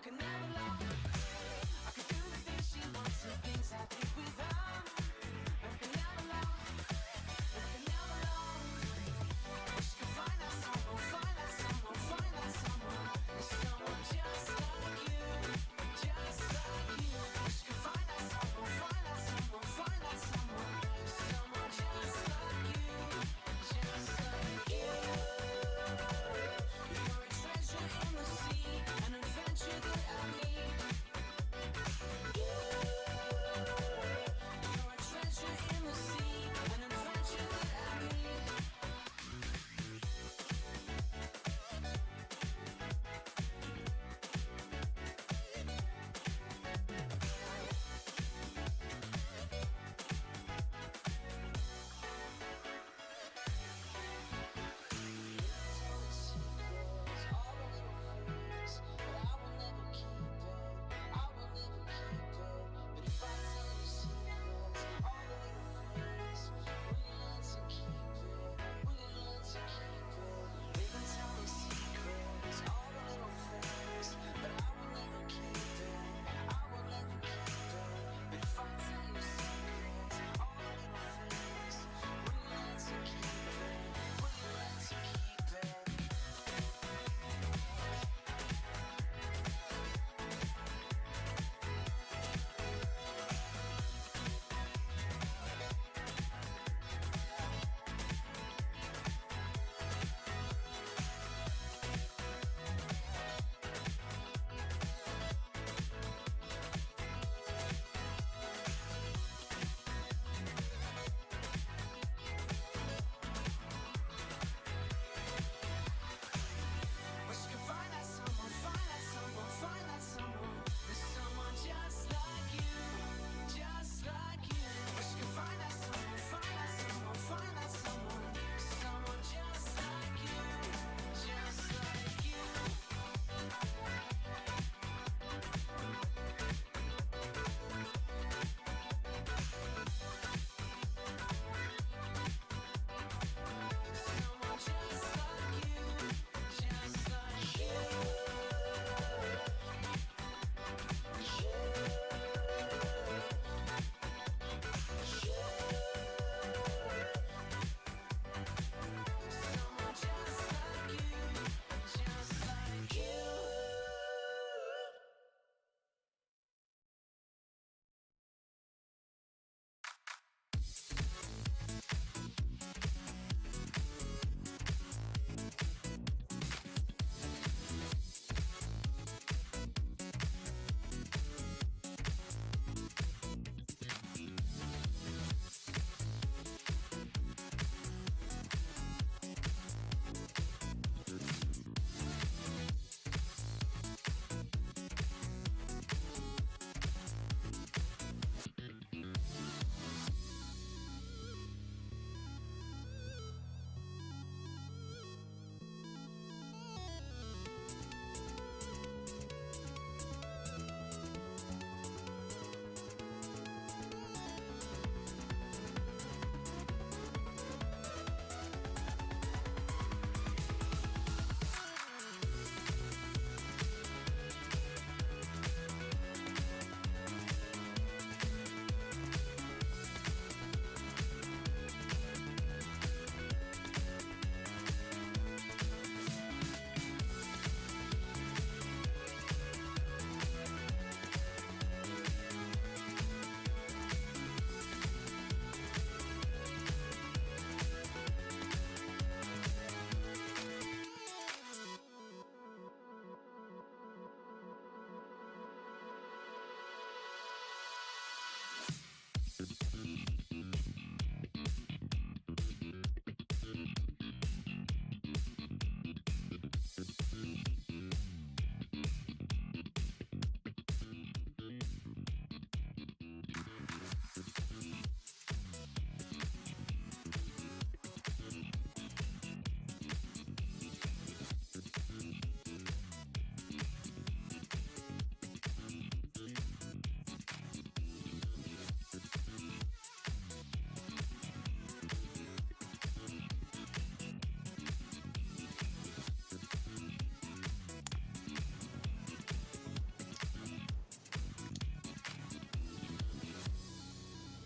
could never love. I could do the things she wants, the things I did without. I could never love. I could never love. She could find that someone, find that someone, find that someone. Someone just like you, just like you. She could find that someone, find that someone, find that someone. Someone just like you, just like you. You're a treasure in the sea, an adventure that I need.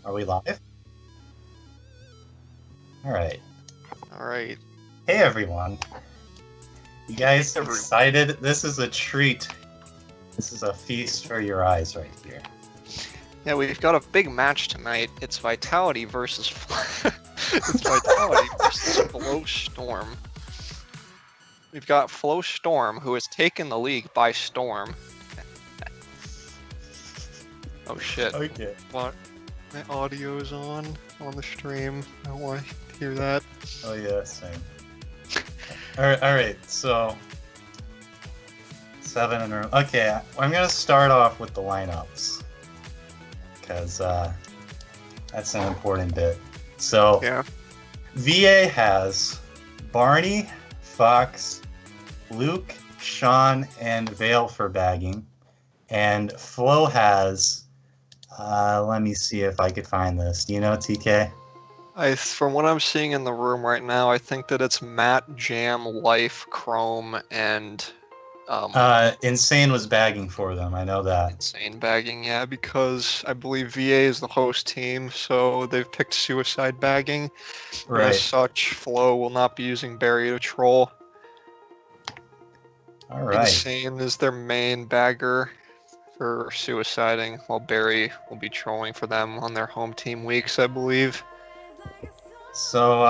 Are we live? Alright. Alright. Hey everyone. You guys excited? This is a treat. This is a feast for your eyes right here. Yeah, we've got a big match tonight. It's Vitality versus it's Vitality versus Flow Storm. We've got Flow Storm, who has taken the league by storm. Oh shit. Okay. What? My audio's on the stream. I don't want to hear that. Oh yeah, same. Alright, so 7 in a row. Okay, I'm gonna start off with the lineups. Because that's an important bit. So Yeah. VA has Barney, Fox, Luke, Sean, and Vale for bagging. And Flo has, let me see if I could find this. Do you know, TK? From what I'm seeing in the room right now, I think that it's Matt, Jam, Life, Chrome, and Insane was bagging for them, I know that. Insane bagging, yeah, because I believe VA is the host team, so they've picked Suicide bagging. Right. As such, Flo will not be using Barry to troll. Alright. Insane is their main bagger for suiciding, while Barry will be trolling for them on their home team weeks, I believe. So,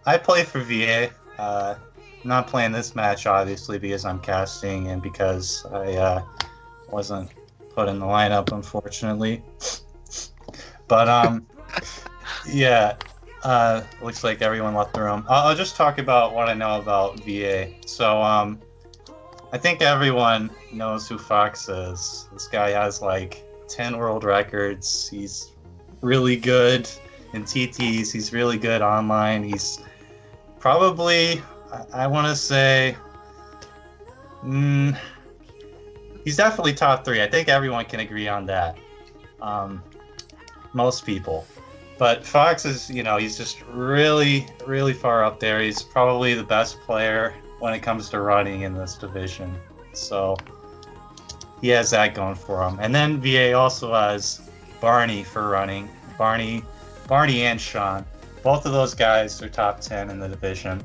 I play for VA. I'm not playing this match, obviously, because I'm casting and because I wasn't put in the lineup, unfortunately. But, yeah, looks like everyone left the room. I'll just talk about what I know about VA. So, I think everyone knows who Fox is. This guy has, like, 10 world records. He's really good in TTs. He's really good online. He's probably, I want to say, he's definitely top 3. I think everyone can agree on that. Most people. But Fox is, he's just really, really far up there. He's probably the best player when it comes to running in this division. So he has that going for him. And then VA also has Barney for running. Barney and Sean. Both of those guys are top 10 in the division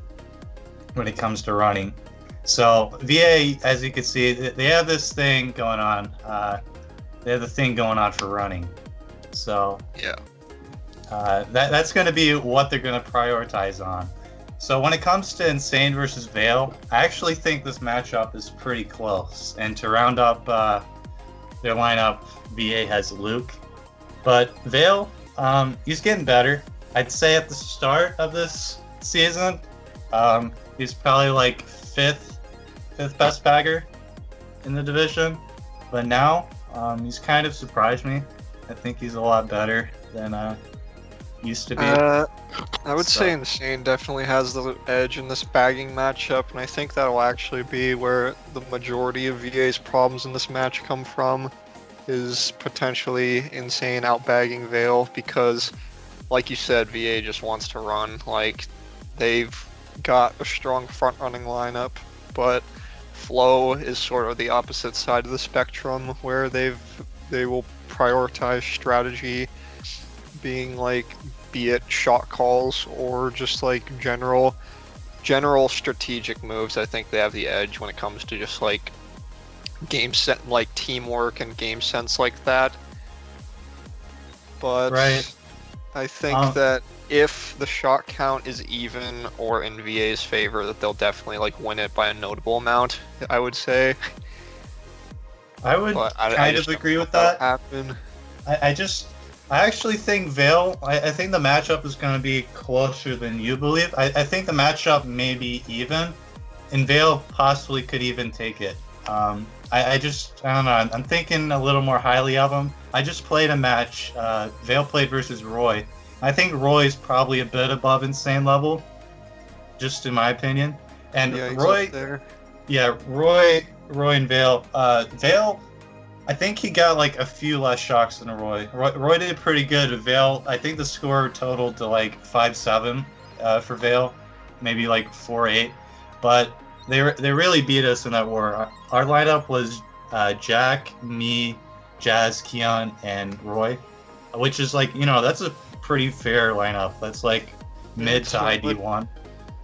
when it comes to running. So VA, as you can see, they have this thing going on. They have the thing going on for running. So yeah, that's going to be what they're going to prioritize on. So when it comes to Insane versus Vale, I actually think this matchup is pretty close. And to round up their lineup, VA has Luke. But Vale, he's getting better. I'd say at the start of this season, he's probably like fifth best bagger in the division. But now, he's kind of surprised me. I think he's a lot better than used to be. I would say Insane definitely has the edge in this bagging matchup, and I think that'll actually be where the majority of VA's problems in this match come from, is potentially Insane outbagging Vale, because, like you said, VA just wants to run. Like, they've got a strong front-running lineup, but Flow is sort of the opposite side of the spectrum, where they will prioritize strategy, being like, be it shot calls or just like general strategic moves. I think they have the edge when it comes to just like game set, like teamwork and game sense like that. But right. I think that if the shot count is even or in VA's favor, that they'll definitely like win it by a notable amount, I would say. I would kind of agree with that. Happen. I actually think Vale, I think the matchup is going to be closer than you believe. I think the matchup may be even, and Vale possibly could even take it. I don't know, I'm thinking a little more highly of him. I just played a match, Vale played versus Roy. I think Roy's probably a bit above Insane level, just in my opinion. And yeah, Roy, there. Yeah, Roy and Vale. Vale, I think he got like a few less shocks than Roy. Roy did pretty good. Vale, I think the score totaled to like 5-7 for Vale, maybe like 4-8. But they really beat us in that war. Our lineup was Jack, me, Jazz, Keon, and Roy. which is like, that's a pretty fair lineup. That's like mid to high D1.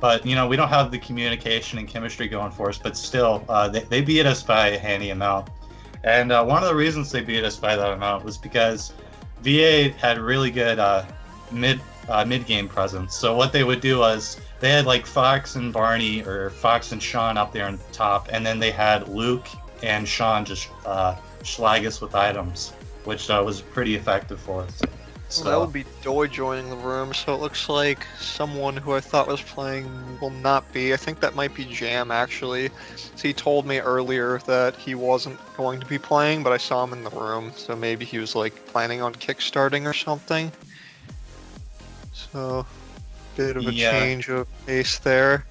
But, we don't have the communication and chemistry going for us, but still, they beat us by a handy amount. And one of the reasons they beat us by that amount was because VA had really good mid-game presence. So what they would do was they had like Fox and Barney, or Fox and Sean up there on top, and then they had Luke and Sean just schlag us with items, which was pretty effective for us. So that would be Doi joining the room, so it looks like someone who I thought was playing will not be. I think that might be Jam, actually. So he told me earlier that he wasn't going to be playing, but I saw him in the room, so maybe he was like planning on kickstarting or something. So, bit of a change of pace there.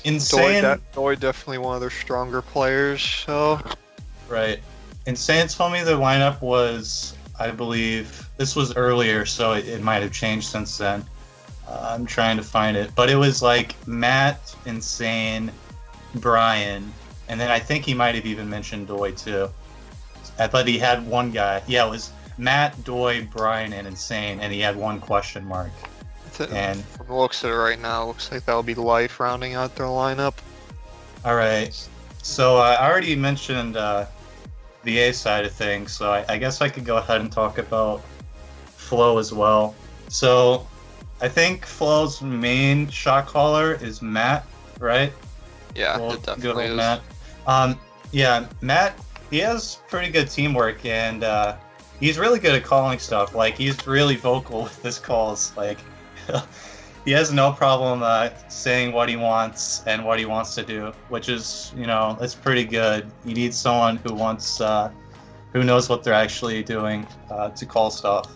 Insane. Doi definitely one of their stronger players, so... Right. Insane told me the lineup was, I believe, this was earlier, so it might have changed since then. I'm trying to find it. But it was like Matt, Insane, Brian, and then I think he might have even mentioned Doi too. I thought he had one guy. Yeah, it was Matt, Doi, Brian, and Insane, and he had one question mark. And from the looks of it right now, looks like that'll be Life rounding out their lineup. All right. So I already mentioned the A side of things, so I guess I could go ahead and talk about Flo as well. So I think Flo's main shot caller is Matt, right? Yeah, it definitely is. Matt. Yeah, Matt, he has pretty good teamwork, and he's really good at calling stuff. Like, he's really vocal with his calls. Like, he has no problem saying what he wants and what he wants to do, which is, that's pretty good. You need someone who who knows what they're actually doing to call stuff.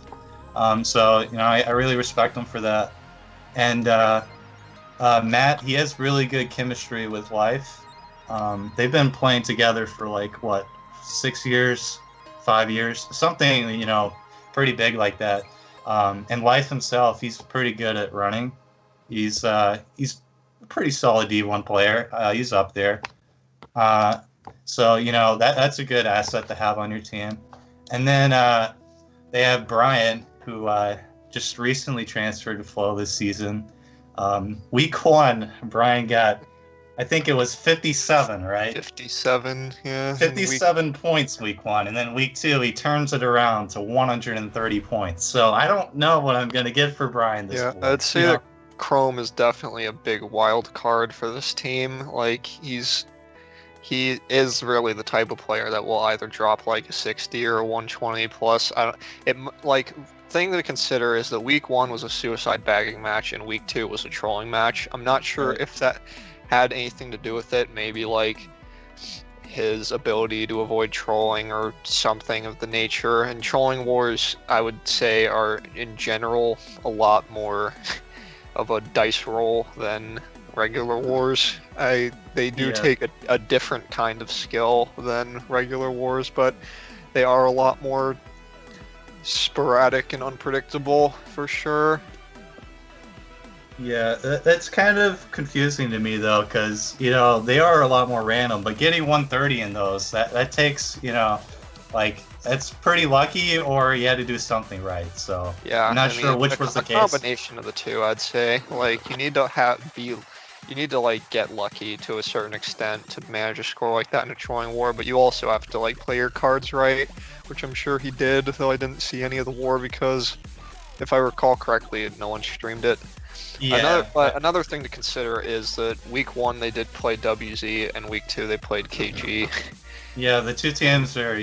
So, I really respect him for that. And Matt, he has really good chemistry with Life. They've been playing together for like, 6 years, 5 years, something, pretty big like that. And Life himself, he's pretty good at running. He's a pretty solid D1 player. He's up there. So, that's a good asset to have on your team. And then they have Brian, who just recently transferred to Flo this season. Week 1, Brian got, I think it was 57, right? 57, yeah. 57 points week 1, and then week 2 he turns it around to 130 points. So I don't know what I'm gonna get for Brian this week. I'd say that Chrome is definitely a big wild card for this team. Like, he is really the type of player that will either drop like a 60 or a 120 plus. Thing to consider is that week 1 was a suicide bagging match and week 2 was a trolling match. I'm not sure if that had anything to do with it. Maybe like his ability to avoid trolling or something of the nature. And trolling wars, I would say, are in general a lot more of a dice roll than regular wars. They do take a different kind of skill than regular wars, but they are a lot more sporadic and unpredictable for sure. Yeah, that's kind of confusing to me though, because they are a lot more random. But getting 130 in those, that takes that's pretty lucky, or you had to do something right. So yeah, I'm not sure which was the case. A combination of the two, I'd say. Like, you need to get lucky to a certain extent to manage a score like that in a trolling war, but you also have to play your cards right, which I'm sure he did, though I didn't see any of the war because, if I recall correctly, no one streamed it. Yeah. Another thing to consider is that week 1 they did play WZ, and week 2 they played KG. Yeah, the two teams are,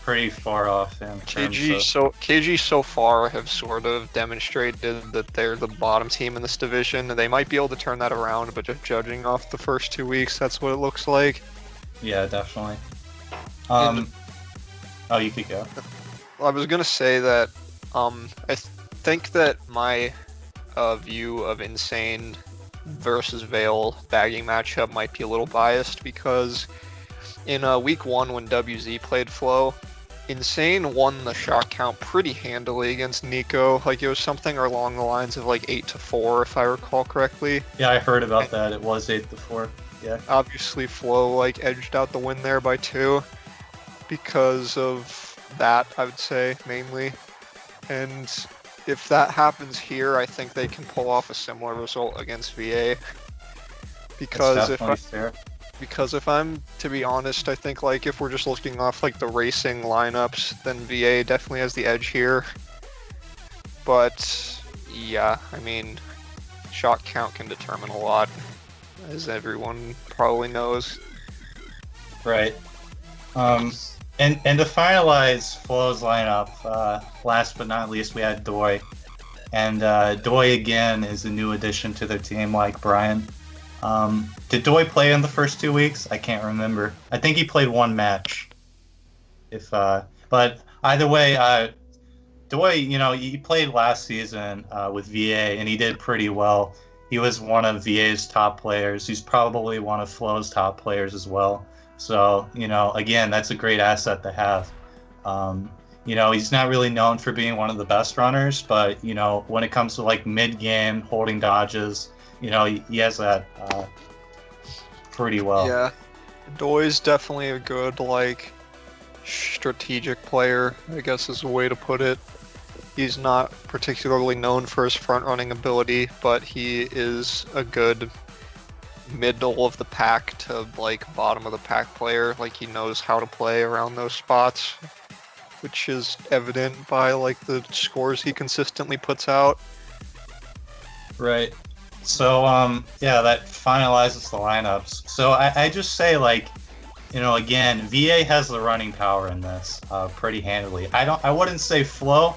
pretty far off in KG so far have sort of demonstrated that they're the bottom team in this division. They might be able to turn that around, but just judging off the first 2 weeks, that's what it looks like. Yeah, definitely. You could go. I was gonna say that I think that my view of Insane versus Vale bagging matchup might be a little biased, because in week 1 when WZ played Flo, Insane won the shot count pretty handily against Nico. Like, it was something along the lines of 8-4, if I recall correctly. Yeah, I heard about that. It was 8-4. Yeah. Obviously, Flo edged out the win there by 2 because of that, I would say, mainly. And if that happens here, I think they can pull off a similar result against VA. It's definitely fair. Because if I'm to be honest, I think like if we're just looking off like the racing lineups, then VA definitely has the edge here. But yeah, I mean, shot count can determine a lot, as everyone probably knows. Right. And to finalize Flow's lineup, last but not least, we had Doi. And Doi, again, is a new addition to their team, like Brian. Did Doi play in the first 2 weeks? I can't remember. I think he played one match. But either way, Doi, he played last season with VA, and he did pretty well. He was one of VA's top players. He's probably one of Flow's top players as well. So, again, that's a great asset to have. He's not really known for being one of the best runners, but, when it comes to like mid-game, holding dodges, he has that pretty well. Yeah, Doi's definitely a good, like, strategic player, I guess is a way to put it. He's not particularly known for his front-running ability, but he is a good middle of the pack to, like, bottom of the pack player. Like, he knows how to play around those spots, which is evident by, like, the scores he consistently puts out. Right. So, that finalizes the lineups. So I just say, like, again, VA has the running power in this pretty handily. I wouldn't say Flow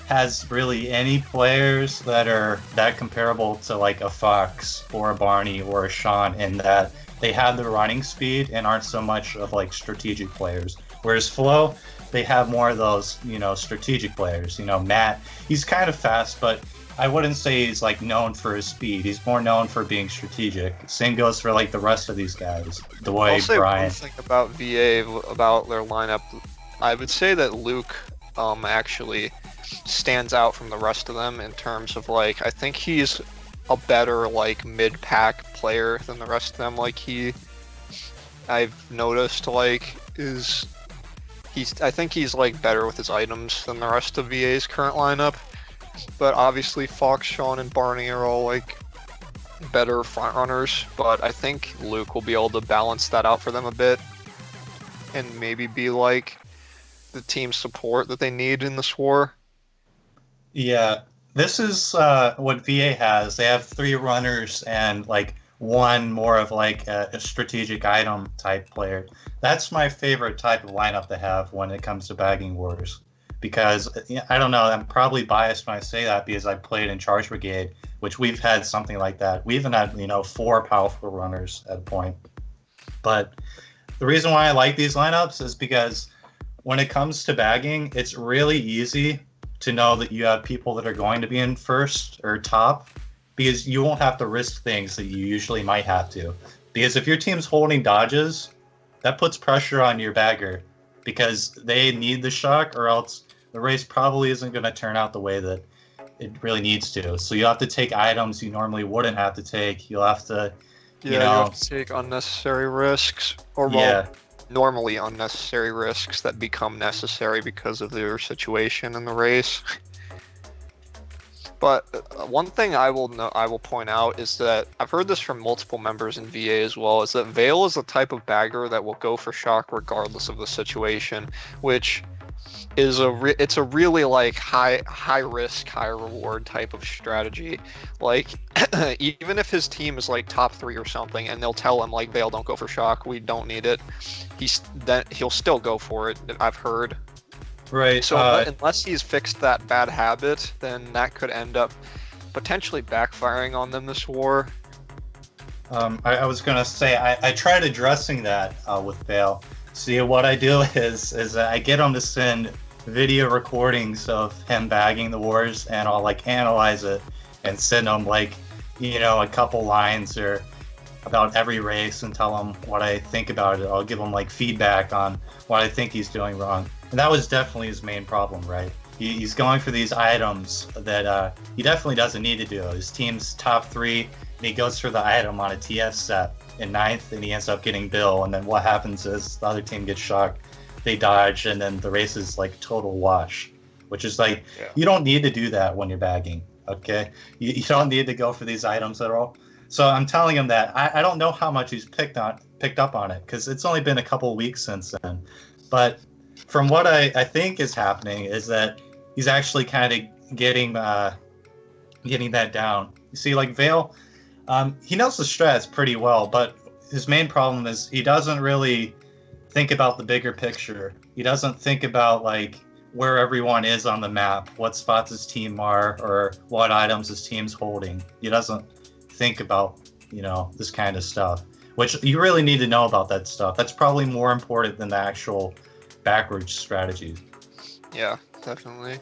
has really any players that are that comparable to like a Fox or a Barney or a Sean in that they have the running speed and aren't so much of like strategic players. Whereas Flow, they have more of those, strategic players. Matt, he's kind of fast, but I wouldn't say he's like known for his speed. He's more known for being strategic. Same goes for like the rest of these guys. Dwayne, I'll say Brian. one thing about VA, about their lineup. I would say that Luke actually stands out from the rest of them in terms of like, I think he's a better like mid-pack player than the rest of them. Like I've noticed like I think he's like better with his items than the rest of VA's current lineup. But obviously Fox, Sean, and Barney are all like better front runners. But I think Luke will be able to balance that out for them a bit and maybe be like the team support that they need in this war. Yeah, this is what VA has. They have 3 runners and like one more of like a strategic item type player. That's my favorite type of lineup to have when it comes to bagging wars. Because I don't know, I'm probably biased when I say that because I played in Charge Brigade, which we've had something like that. We even had 4 powerful runners at a point. But the reason why I like these lineups is because when it comes to bagging, it's really easy to know that you have people that are going to be in first or top, because you won't have to risk things that you usually might have to. Because if your team's holding dodges, that puts pressure on your bagger because they need the shock, or else the race probably isn't going to turn out the way that it really needs to. So you have to take items you normally wouldn't have to take. You'll have to, you have to take unnecessary risks, or normally unnecessary risks that become necessary because of their situation in the race. But one thing I will point out is that I've heard this from multiple members in VA as well, is that Vale is the type of bagger that will go for shock regardless of the situation, which is it's a really like high risk, high reward type of strategy. Like even if his team is like top 3 or something, and they'll tell him like, Vale, don't go for shock, we don't need it, he'll still go for it, I've heard. Right. So unless he's fixed that bad habit, then that could end up potentially backfiring on them this war. I was gonna say I tried addressing that with Vale. See, what I do is I get him to send video recordings of him bagging the wars, and I'll like analyze it and send him like a couple lines or about every race and tell him what I think about it. I'll give him like feedback on what I think he's doing wrong. And that was definitely his main problem, right? He's going for these items that he definitely doesn't need to do. His team's top 3, and he goes for the item on a TS set in 9th, and he ends up getting Bill. And then what happens is the other team gets shocked, they dodge, and then the race is like total wash. which is like, Yeah. you don't need to do that when you're bagging, okay? You don't need to go for these items at all. So I'm telling him that I don't know how much he's picked up on it, because it's only been a couple of weeks since then. But from what I think is happening is that he's actually kind of getting that down. You see, like Vale, he knows the strats pretty well, but his main problem is he doesn't really think about the bigger picture. He doesn't think about like where everyone is on the map, what spots his team are, or what items his team's holding. He doesn't think about, this kind of stuff, which you really need to know about that stuff. That's probably more important than the actual backwards strategies. Yeah, definitely.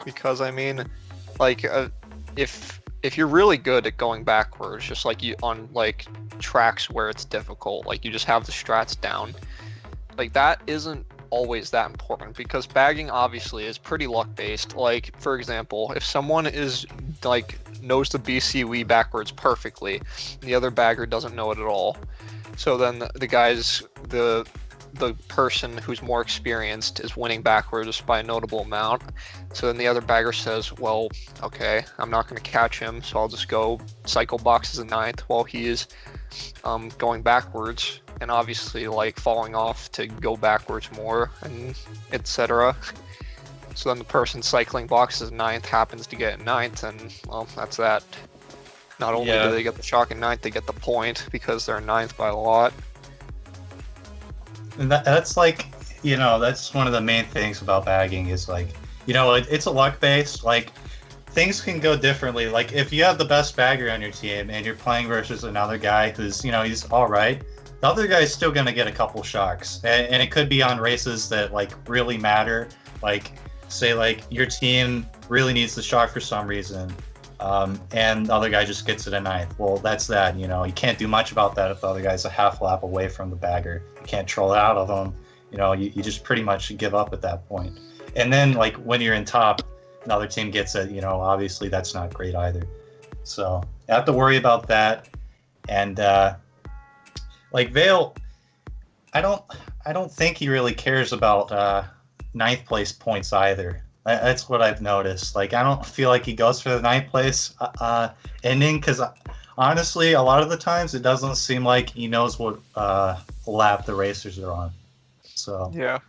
Because I mean, like, if you're really good at going backwards, just like you on like tracks where it's difficult, like you just have the strats down, like that isn't always that important, because bagging obviously is pretty luck based. Like, for example, if someone is like knows the BC Wii backwards perfectly, the other bagger doesn't know it at all, so then the person who's more experienced is winning backwards by a notable amount. So then the other bagger says, well, okay, I'm not going to catch him, so I'll just go cycle boxes in ninth while he is going backwards, and obviously like falling off to go backwards more, and etc. So then the person cycling boxes in ninth happens to get in ninth, and well, that's that. Not only do they get the shock in ninth, they get the point because they're in ninth by a lot. And that's like, that's one of the main things about bagging is like, it's a luck based. Like, things can go differently. Like, if you have the best bagger on your team and you're playing versus another guy who's, he's all right, the other guy's still going to get a couple shocks. And it could be on races that, like, really matter. Like, say, like, your team really needs the shock for some reason, and the other guy just gets it in ninth. Well, that's that, you can't do much about that if the other guy's a half lap away from the bagger. You can't troll it out of him. You just pretty much give up at that point. And then, like, when you're in top, another team gets it, obviously that's not great either. So you have to worry about that. And like Vale, I don't think he really cares about ninth place points either. That's what I've noticed. Like, I don't feel like he goes for the ninth place ending, because honestly, a lot of the times it doesn't seem like he knows what lap the racers are on. So yeah.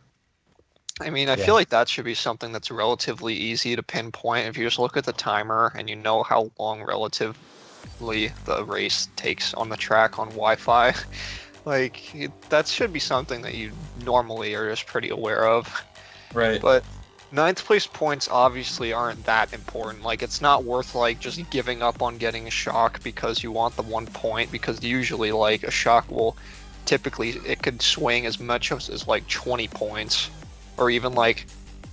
I mean, I feel like that should be something that's relatively easy to pinpoint. If you just look at the timer and you know how long relatively the race takes on the track on Wi-Fi, like, that should be something that you normally are just pretty aware of. Right. But ninth place points obviously aren't that important. Like, it's not worth like just giving up on getting a shock because you want the 1 point, because usually like a shock will typically, it could swing as much as like 20 points, or even like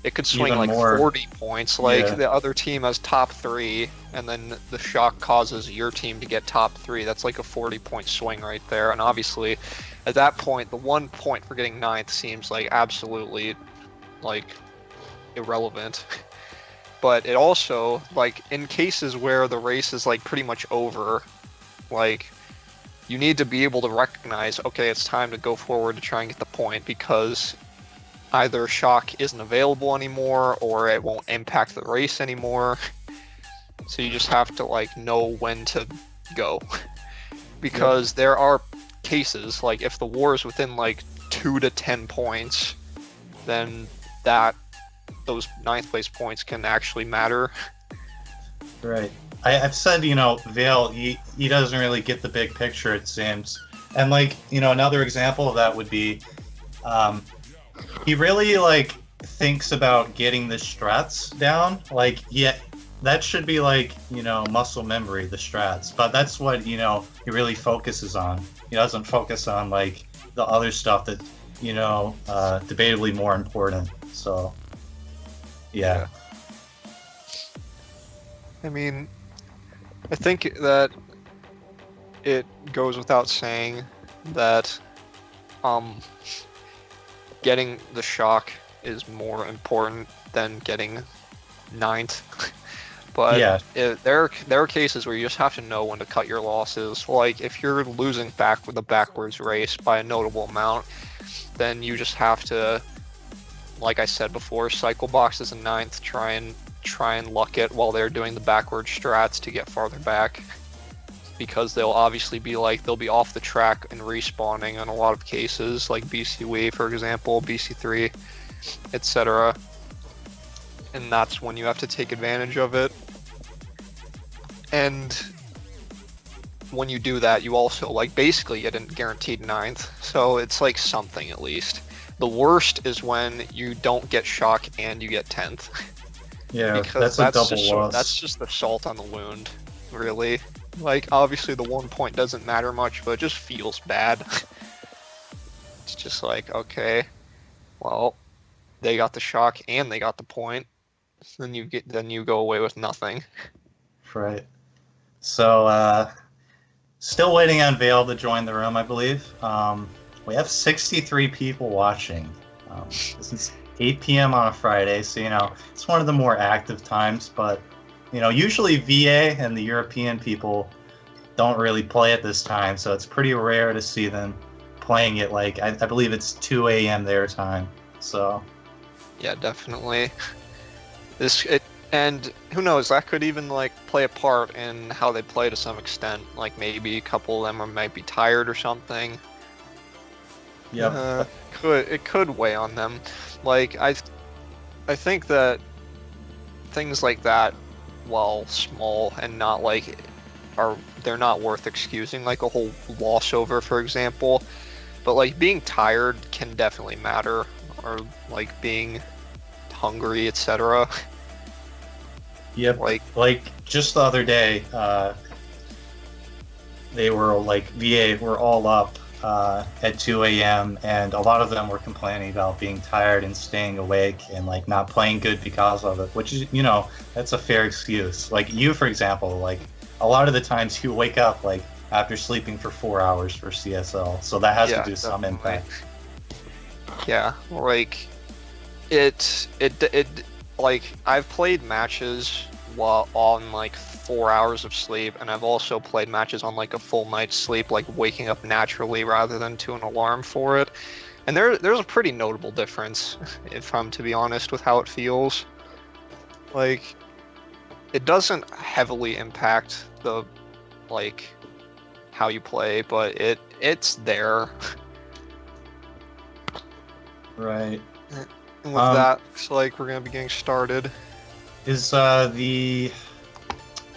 it could swing even like more. 40 points. Like, the other team has top 3 and then the shock causes your team to get top 3. That's like a 40-point swing right there. And obviously at that point, the 1 point for getting ninth seems like absolutely like irrelevant. But it also, like, in cases where the race is like pretty much over, like, you need to be able to recognize, okay, it's time to go forward to try and get the point, because either shock isn't available anymore or it won't impact the race anymore. So you just have to like know when to go. Because there are cases, like if the war is within like 2 to 10 points, then those ninth place points can actually matter. Right. I've said, Vale, he doesn't really get the big picture, it seems. And like, another example of that would be, he really like thinks about getting the strats down. Like, that should be like, muscle memory, the strats. But that's what, he really focuses on. He doesn't focus on like the other stuff that, debatably more important. So, yeah. I mean, I think that it goes without saying that getting the shock is more important than getting ninth. But there are cases where you just have to know when to cut your losses. Like, if you're losing back with a backwards race by a notable amount, then you just have to like I said before, cycle boxes in 9th, try and luck it while they're doing the backward strats to get farther back. Because they'll obviously be they'll be off the track and respawning in a lot of cases, like BC Wii, for example, BC3, etc. And that's when you have to take advantage of it. And when you do that, you also basically get a guaranteed 9th, so it's something at least. The worst is when you don't get shock and you get 10th. Yeah, because that's a double loss. That's just the salt on the wound, really. Obviously the 1 point doesn't matter much, but it just feels bad. It's just okay, well, they got the shock and they got the point. Then you go away with nothing. Right. So, still waiting on Vale to join the room, I believe. We have 63 people watching. This is 8 p.m. on a Friday, so, it's one of the more active times, but, usually VA and the European people don't really play at this time, so it's pretty rare to see them playing it I believe it's 2 a.m. their time, so. Yeah, definitely. And who knows, that could even play a part in how they play to some extent. Maybe a couple of them might be tired or something. Yeah. It could weigh on them. I think that things like that, while small and not they're not worth excusing, a whole loss over, for example. But being tired can definitely matter, or being hungry, etc. Yep. Just the other day, they were VA were all up at 2 a.m. and a lot of them were complaining about being tired and staying awake and not playing good because of it, which is that's a fair excuse. You, for example, a lot of the times you wake up after sleeping for 4 hours for CSL, so that has to do some impact. Yeah, I've played matches while on 4 hours of sleep, and I've also played matches on a full night's sleep, waking up naturally rather than to an alarm for it. And there's a pretty notable difference, if I'm to be honest, with how it feels. It doesn't heavily impact the how you play, but it's there. Right. And with that, looks like we're gonna be getting started. Is the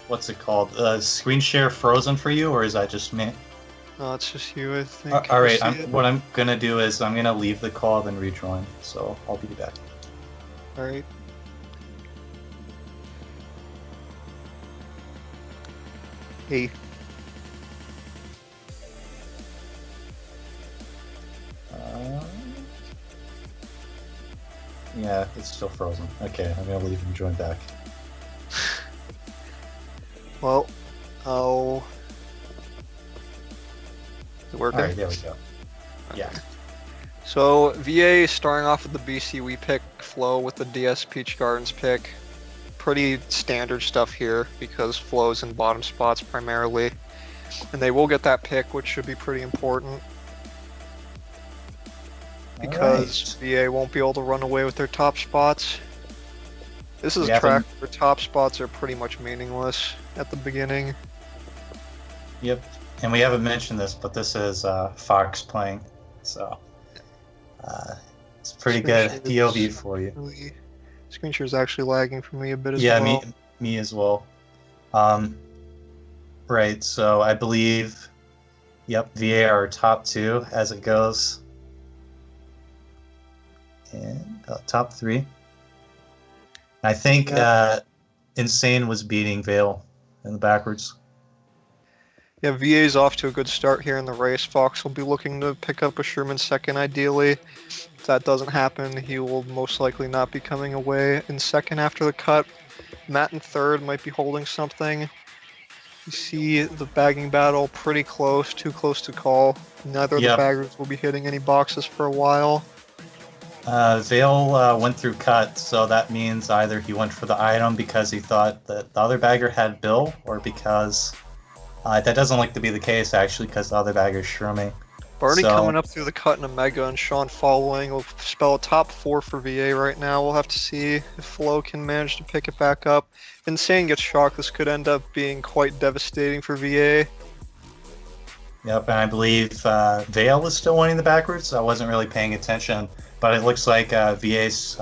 what's it called? Screen share frozen for you, or is that just me? No, it's just you, I think. All right. What I'm gonna do is I'm gonna leave the call then rejoin. So I'll be back. All right. Hey. Yeah, it's still frozen. Okay, I'm gonna leave and join back. Well, is it working? Alright, there we go. Yeah. So, VA starting off with the BC Wii pick, Flow with the DS Peach Gardens pick. Pretty standard stuff here, because Flow's in bottom spots primarily. And they will get that pick, which should be pretty important. Because VA won't be able to run away with their top spots. This is a track where top spots are pretty much meaningless at the beginning. Yep, and we haven't mentioned this, but this is Fox playing, so it's pretty good POV for you. Screen share is actually lagging for me a bit as well. Yeah, me as well. Right, so I believe, yep, VA are top 2 as it goes. And top 3. I think Insane was beating Vale in the backwards. Yeah, VA's off to a good start here in the race. Fox will be looking to pick up a Sherman second, ideally. If that doesn't happen, he will most likely not be coming away in second after the cut. Matt in third might be holding something. You see the bagging battle pretty close, too close to call. Neither of the baggers will be hitting any boxes for a while. Vale went through cut, so that means either he went for the item because he thought that the other bagger had Bill, or because that doesn't look to be the case actually, because the other bagger's shrooming. Barney So- coming up through the cut in a Mega and Sean following will spell a top 4 for VA right now. We'll have to see if Flo can manage to pick it back up. Insane gets shocked. This could end up being quite devastating for VA. Yep, and I believe Vale was still winning the backwards. I wasn't really paying attention, but it looks like VA's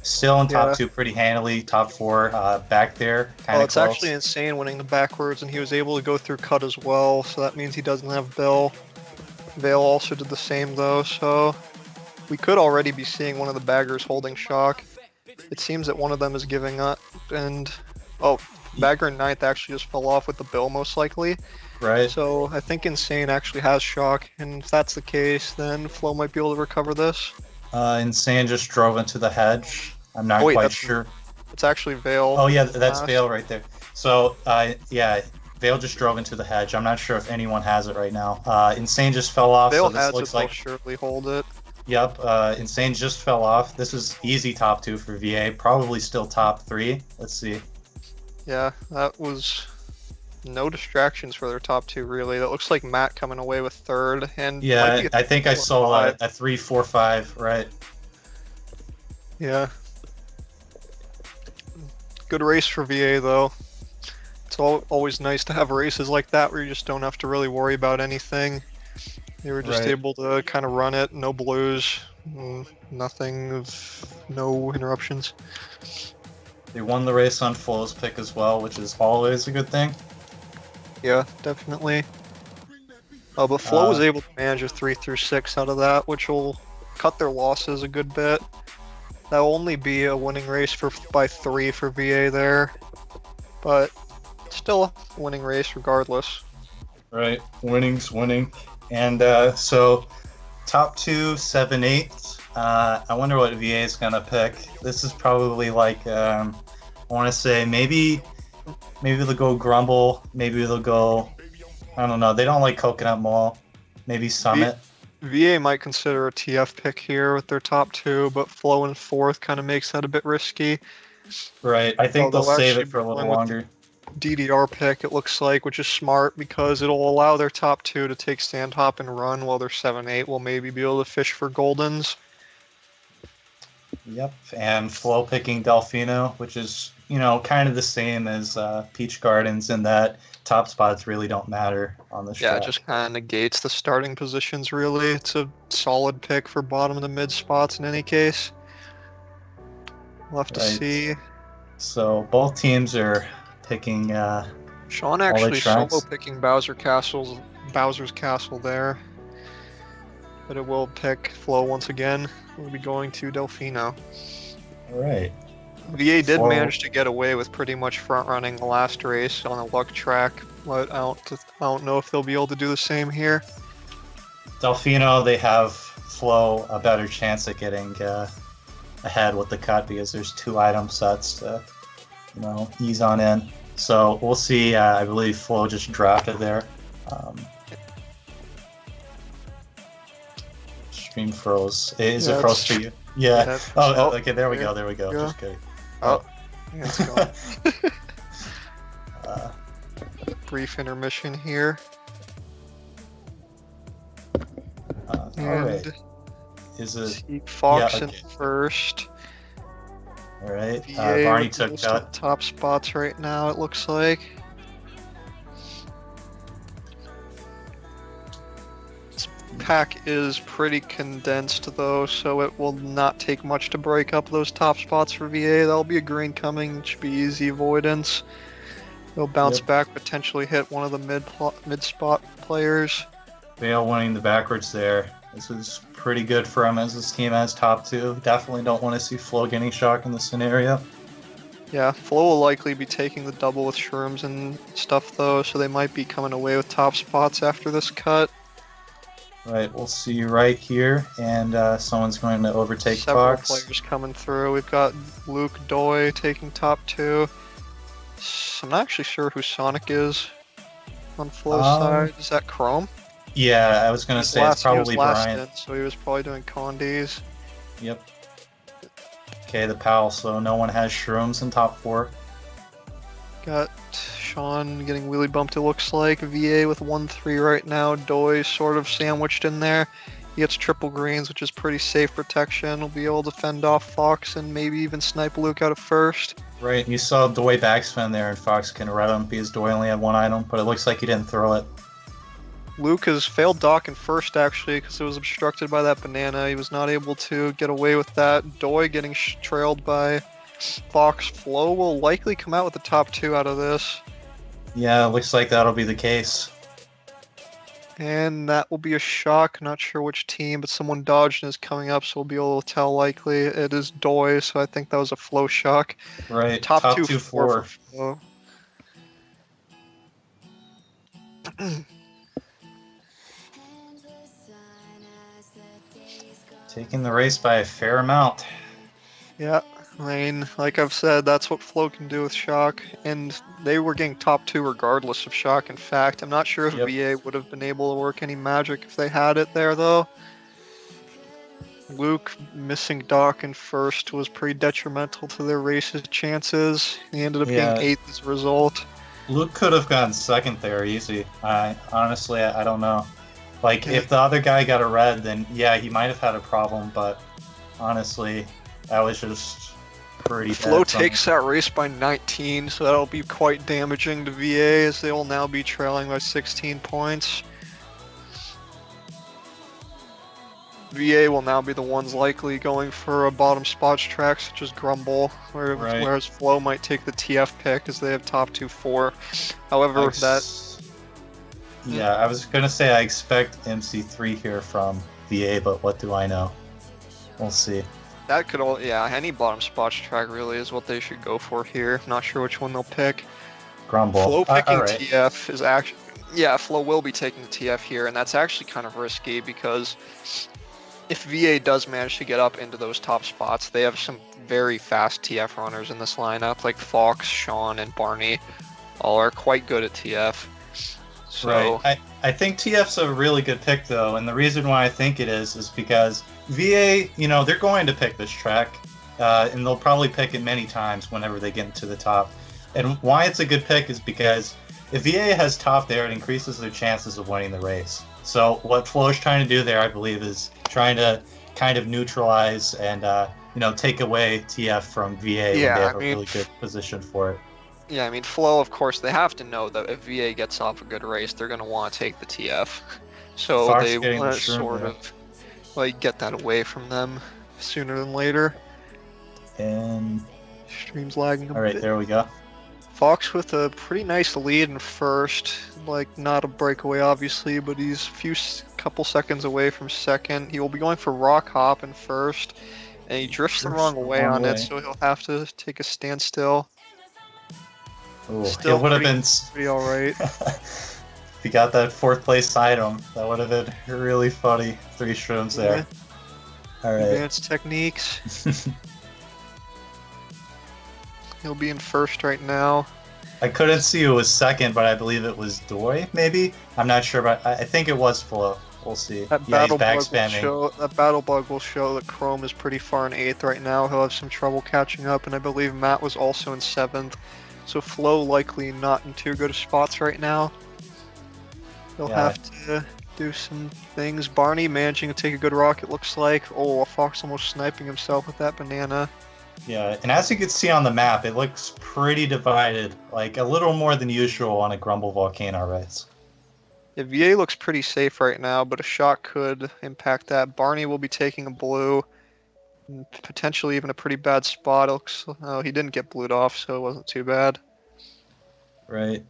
still in top Yeah. 2 pretty handily. Top 4 back there, kind Well, of it's close. actually Insane winning the backwards, and he was able to go through cut as well, so that means he doesn't have Bill. Vale also did the same though, so we could already be seeing one of the baggers holding shock. It seems that one of them is giving up, and bagger in 9th actually just fell off with the Bill most likely. Right. So I think Insane actually has shock, and if that's the case, then Flo might be able to recover this. Insane just drove into the hedge. I'm not wait, quite that's- sure. It's actually Vale. Oh yeah, that's last. Vale right there. So yeah, Vale just drove into the hedge. I'm not sure if anyone has it right now. Insane just fell off. Vale So this has looks it, they'll like surely hold it. yep. Insane just fell off. This is easy top 2 for VA. Probably still top 3. Let's see. Yeah, that was no distractions for their top 2 really. That looks like Matt coming away with 3rd, and might Yeah, be a I think I 4, saw 5. a 3-4-5. Right. Yeah. Good race for VA though. It's always nice to have races like that where you just don't have to really worry about anything. They were just Right. able to kind of run it, no blues, no interruptions. They won the race on Flo's pick as well, which is always a good thing. Yeah, definitely. But Flo was able to manage a 3 through 6 out of that, which will cut their losses a good bit. That'll only be a winning race by 3 for VA there, but still a winning race regardless. Right. Winning's winning. And so top 2, 7, 8. I wonder what VA is going to pick. This is probably like, I want to say maybe they'll go Grumble. Maybe they'll go, I don't know. They don't like Coconut Mall. Maybe Summit. VA might consider a TF pick here with their top 2, but Flo in 4th kind of makes that a bit risky. Right. I think Well, they'll save actually it for a little going with longer. DDR pick, it looks like, which is smart because it'll allow their top 2 to take stand hop and run while their 7-8 will maybe be able to fish for Goldens. Yep. And Flo picking Delfino, which is, kind of the same as Peach Gardens in that top spots really don't matter on the Yeah, track. it just kind of negates the starting positions, really. It's a solid pick for bottom of the mid spots in any case. We'll have to Right. see. So both teams are picking Sean the actually solo tracks. picking Bowser's Castle there. But it will pick Flo once again. We'll be going to Delfino. all right. VA did Flo- manage to get away with pretty much front running the last race on a luck track, but I don't know if they'll be able to do the same here. Delfino, they have Flo a better chance at getting ahead with the cut because there's 2 item sets to, ease on in. So we'll see. I believe Flo just drafted there. Stream froze. Is Yeah, it froze it's- for you? Yeah. yeah. Oh, Oh, okay. There we yeah. go. There we go. Yeah. Just kidding. Oh, yeah, it's gone. Uh, Brief intermission here. all And right. Is it see Fox Yeah, in okay. first. all right? VA Barney with took most of the cut. top spots right now, it looks like. This pack is pretty condensed though, so it will not take much to break up those top spots for VA. That'll be a green coming, it should be easy avoidance. They'll bounce Yep. back, potentially hit one of the mid spot players. Vale winning the backwards there. This is pretty good for him as this team has top 2. Definitely don't want to see Flo getting shock in this scenario. Yeah, Flo will likely be taking the double with shrooms and stuff though, so they might be coming away with top spots after this cut. Right, we'll see right here, and someone's going to overtake Several Fox. players coming through. We've got Luke Doy taking top 2. I'm not actually sure who Sonic is on Flo's side. Is that Chrome? Yeah, I was going to say it's probably he was last Brian. in, so he was probably doing Condes. Yep. Okay, the PAL, so no one has shrooms in top 4. Got Sean getting wheelie bumped, it looks like. VA with 1-3 right now. Doi sort of sandwiched in there. He gets triple greens, which is pretty safe protection. He'll be able to fend off Fox and maybe even snipe Luke out of first. Right, you saw Doi backspin there, and Fox can red him because Doi only had one item, but it looks like he didn't throw it. Luke has failed dock in first, actually, because it was obstructed by that banana. He was not able to get away with that. Doi getting trailed by Fox. Flo will likely come out with the top 2 out of this. Yeah, it looks like that'll be the case. And that will be a shock. Not sure which team, but someone dodged and is coming up, so we'll be able to tell likely. It is Doi, so I think that was a Flo shock. Right, Top 2 4. for Flo. Taking the race by a fair amount. Yeah, I mean, like I've said, that's what Flo can do with Shock, and they were getting top 2 regardless of Shock. In fact, I'm not sure if Yep. VA would have been able to work any magic if they had it there, though. Luke missing Doc in first was pretty detrimental to their race's chances. He ended up Yeah. being 8th as a result. Luke could have gotten second there easy. Honestly, I don't know. Like, if the other guy got a red, then yeah, he might have had a problem, but honestly, that was just pretty Flo bad from him. takes that race by 19, so that'll be quite damaging to VA, as they will now be trailing by 16 points. VA will now be the ones likely going for a bottom spots track, such as Grumble, whereas Flo might take the TF pick, as they have top 2-4. However, Yeah, I was gonna say I expect MC3 here from VA, but what do I know? We'll see. that could all, yeah, any bottom spots track really is what they should go for here. Not sure which one they'll pick. Grumble. Flo picking Alright. TF is actually, yeah, Flo will be taking the TF here, and that's actually kind of risky because if VA does manage to get up into those top spots, they have some very fast TF runners in this lineup, like Fox, Sean, and Barney. All are quite good at TF. So, Right. I think TF's a really good pick, though, and the reason why I think it is because VA, they're going to pick this track, and they'll probably pick it many times whenever they get into the top. And why it's a good pick is because if VA has top there, it increases their chances of winning the race. So what Flo's trying to do there, I believe, is trying to kind of neutralize and, take away TF from VA when they have a really good position for it. yeah, I mean, Flo, of course, they have to know that if VA gets off a good race, they're going to want to take the TF. So Fox they getting want the to shroom sort there. of get that away from them sooner than later. And Stream's lagging a all right, bit. there we go. Fox with a pretty nice lead in first, not a breakaway obviously, but he's couple seconds away from second. He will be going for rock hop in first, and he drifts the wrong way on it, so he'll have to take a standstill. Ooh, Still it would have pretty- been. Pretty alright. If you got that 4th place item, that would have been really funny. 3 shrooms there. All right. Advanced techniques. He'll be in first right now. I couldn't see who was second, but I believe it was Doi, maybe? I'm not sure, but I think it was Flo. We'll see. That Yeah, he's battle back bug will spamming. show. That battle bug will show that Chrome is pretty far in 8th right now. He'll have some trouble catching up, and I believe Matt was also in 7th. So Flo likely not in too good of spots right now. He'll Yeah. have to do some things. Barney managing to take a good rock, it looks like. Oh, a Fox almost sniping himself with that banana. Yeah, and as you can see on the map, it looks pretty divided, like a little more than usual on a Grumble Volcano race. Yeah, VA looks pretty safe right now, but a shot could impact that. Barney will be taking a blue, and potentially even a pretty bad spot. Oh, he didn't get blued off, so it wasn't too bad. Right.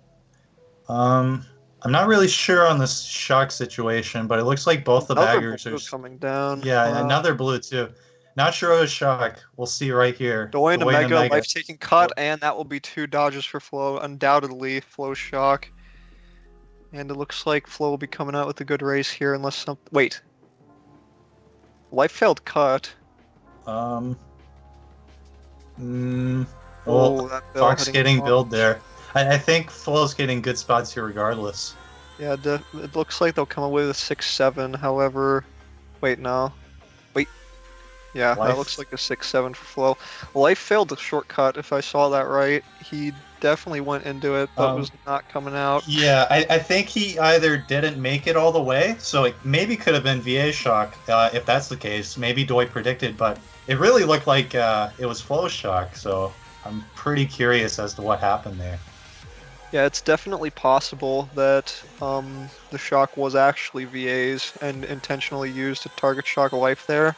I'm not really sure on this shock situation, but it looks like both the Another baggers blue are. coming down. Yeah, another blue too. Not sure what shock. We'll see right here. Doi and Doi and Omega, life-taking cut, and that will be 2 dodges for Flo. Undoubtedly, Flo shock. And it looks like Flo will be coming out with a good race here, unless some. Wait. Life failed cut. Well, That Bill Fox heading getting off. build there. I think Flo's getting good spots here regardless. Yeah, it looks like they'll come away with 6-7. However, wait, no. Wait. Yeah, that Life. looks like a 6-7 for Flo. Life failed the shortcut, if I saw that right. He definitely went into it, but was not coming out. Yeah, I think he either didn't make it all the way, so it maybe could have been VA shock. If that's the case, maybe Doi predicted, but it really looked like it was Flow shock. So I'm pretty curious as to what happened there. Yeah, it's definitely possible that the shock was actually VA's and intentionally used to target shock Life there,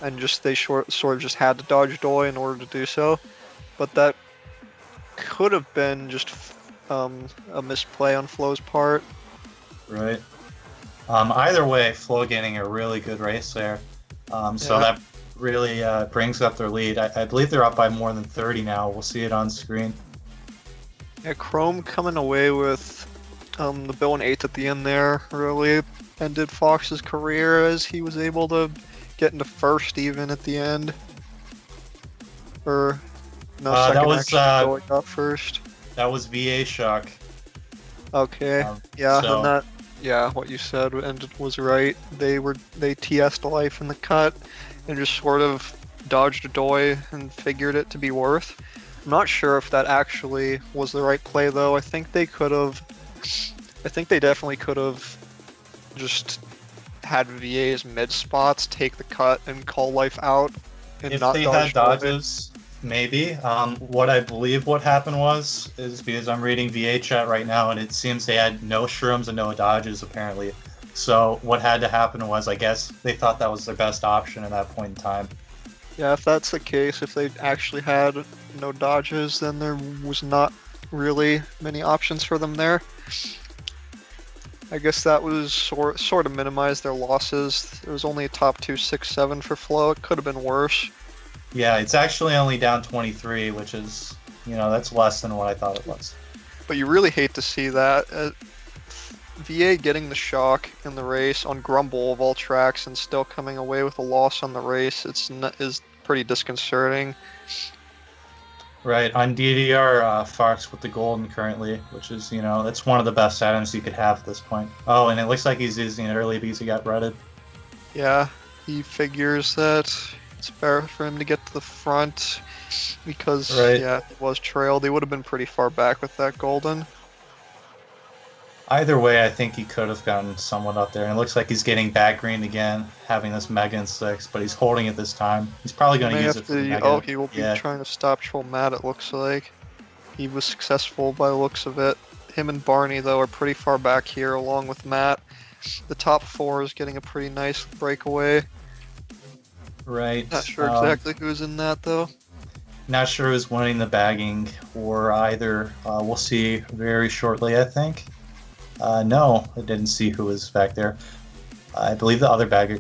and just they sort of just had to dodge Doi in order to do so. But that could have been just a misplay on Flo's part. Right. Either way, Flo getting a really good race there. So Yeah. that really brings up their lead. I believe they're up by more than 30 now. We'll see it on screen. Yeah, Chrome coming away with the bill and 8 at the end there really ended Fox's career as he was able to get into first even at the end. Or no, second that was actually got first. that was VA shock. Okay. Yeah, so- then that what you said was right. They TS'd Life in the cut and just sort of dodged a Doi and figured it to be worth. I'm not sure if that actually was the right play though. I think they definitely could have just had VA's mid spots take the cut and call Life out and If not they dodge had dodges, maybe. What I believe what happened is because I'm reading VA chat right now, and it seems they had no shrooms and no dodges apparently. So what had to happen was, I guess they thought that was their best option at that point in time. Yeah, if that's the case, if they actually had no dodges, then there was not really many options for them there. I guess that was sort of minimized their losses. There was only a top 2 6-7 for Flo. It could have been worse. Yeah, it's actually only down 23, which is, that's less than what I thought it was. But you really hate to see that. VA getting the shock in the race on Grumble of all tracks and still coming away with a loss on the race is pretty disconcerting. Right, on DDR, Fox with the golden currently, which is, that's one of the best items you could have at this point. Oh, and it looks like he's using it early because he got redded. Yeah, he figures that it's better for him to get to the front because, Right. it was trailed. He would have been pretty far back with that golden. Either way, I think he could have gotten somewhat up there. And it looks like he's getting back green again, having this Mega in 6, but he's holding it this time. He's probably going to use it for the Mega. He will be trying to stop Troll Matt, it looks like. He was successful by the looks of it. Him and Barney, though, are pretty far back here, along with Matt. The top 4 is getting a pretty nice breakaway. Right. Not sure exactly who's in that, though. Not sure who's winning the bagging or either. We'll see very shortly, I think. No, I didn't see who was back there. I believe the other bagger.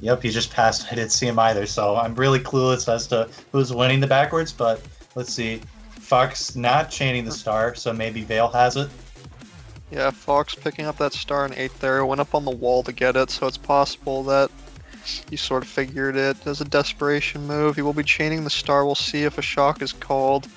Yep, he just passed. I didn't see him either, so I'm really clueless as to who's winning the backwards, but let's see. Fox not chaining the star, so maybe Vale has it. Yeah, Fox picking up that star in 8 there, went up on the wall to get it, so it's possible that he sort of figured it as a desperation move. He will be chaining the star. We'll see if a shock is called.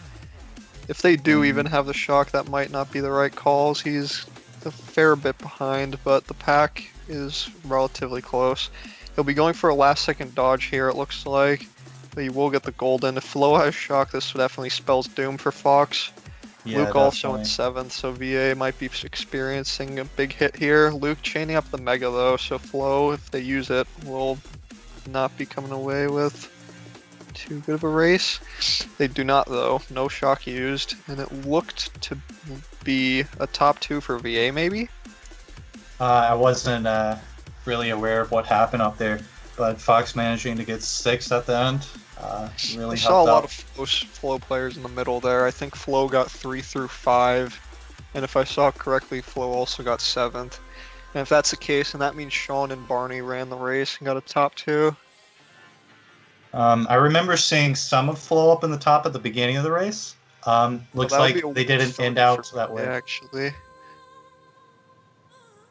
If they do even have the shock, that might not be the right calls. He's a fair bit behind, but the pack is relatively close. He'll be going for a last second dodge here, it looks like. But he will get the golden. If Flo has shock, this definitely spells doom for Fox. Yeah, Luke also in definitely. 7th, so VA might be experiencing a big hit here. Luke chaining up the Mega though, so Flo, if they use it, will not be coming away with too good of a race. They do not though, no shock used, and it looked to be a top 2 for VA maybe? I wasn't really aware of what happened up there, but Fox managing to get 6 at the end really I helped saw a lot out. of Flo players in the middle there. I think Flo got 3 through 5, and if I saw correctly, Flo also got 7th. And if that's the case, then that means Sean and Barney ran the race and got a top 2. I remember seeing some of Flo up in the top at the beginning of the race. Looks That would like be a they didn't 130 end out for that VA, way. actually.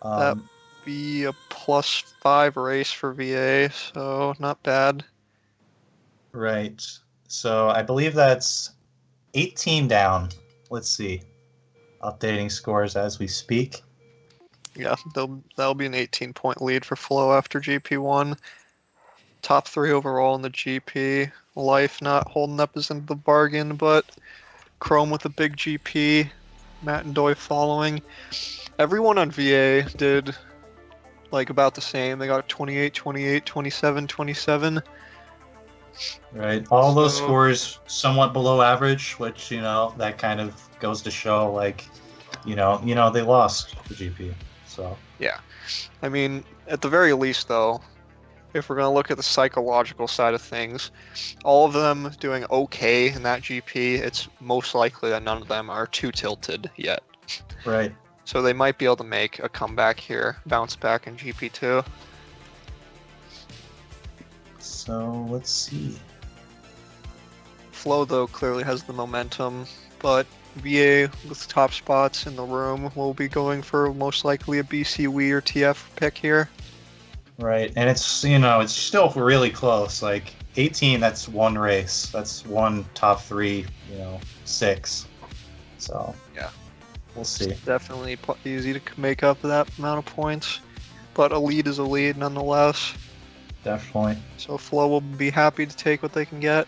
Um, Be a +5 race for VA, so not bad. right. So I believe that's 18 down. Let's see. Updating scores as we speak. Yeah, that'll be an 18-point lead for Flo after GP1. top 3 overall in the GP. Life not holding up as in the bargain, but Chrome with a big GP. Matt and Doi following. Everyone on VA did like about the same. They got 28, 28, 27, 27. Right. All those So- scores somewhat below average, which, that kind of goes to show, like, they lost the GP. So, I mean, at the very least, though, if we're going to look at the psychological side of things, all of them doing okay in that GP, it's most likely that none of them are too tilted yet. right. So they might be able to make a comeback here, bounce back in GP2. So, let's see. Flow, though, clearly has the momentum, but VA with top spots in the room will be going for most likely a BC Wii or TF pick here. Right. And it's, it's still really close. Like, 18, that's one race. That's one top 3, 6. So, Yeah. We'll see. Definitely easy to make up that amount of points, but a lead is a lead nonetheless. Definitely. So Flow will be happy to take what they can get.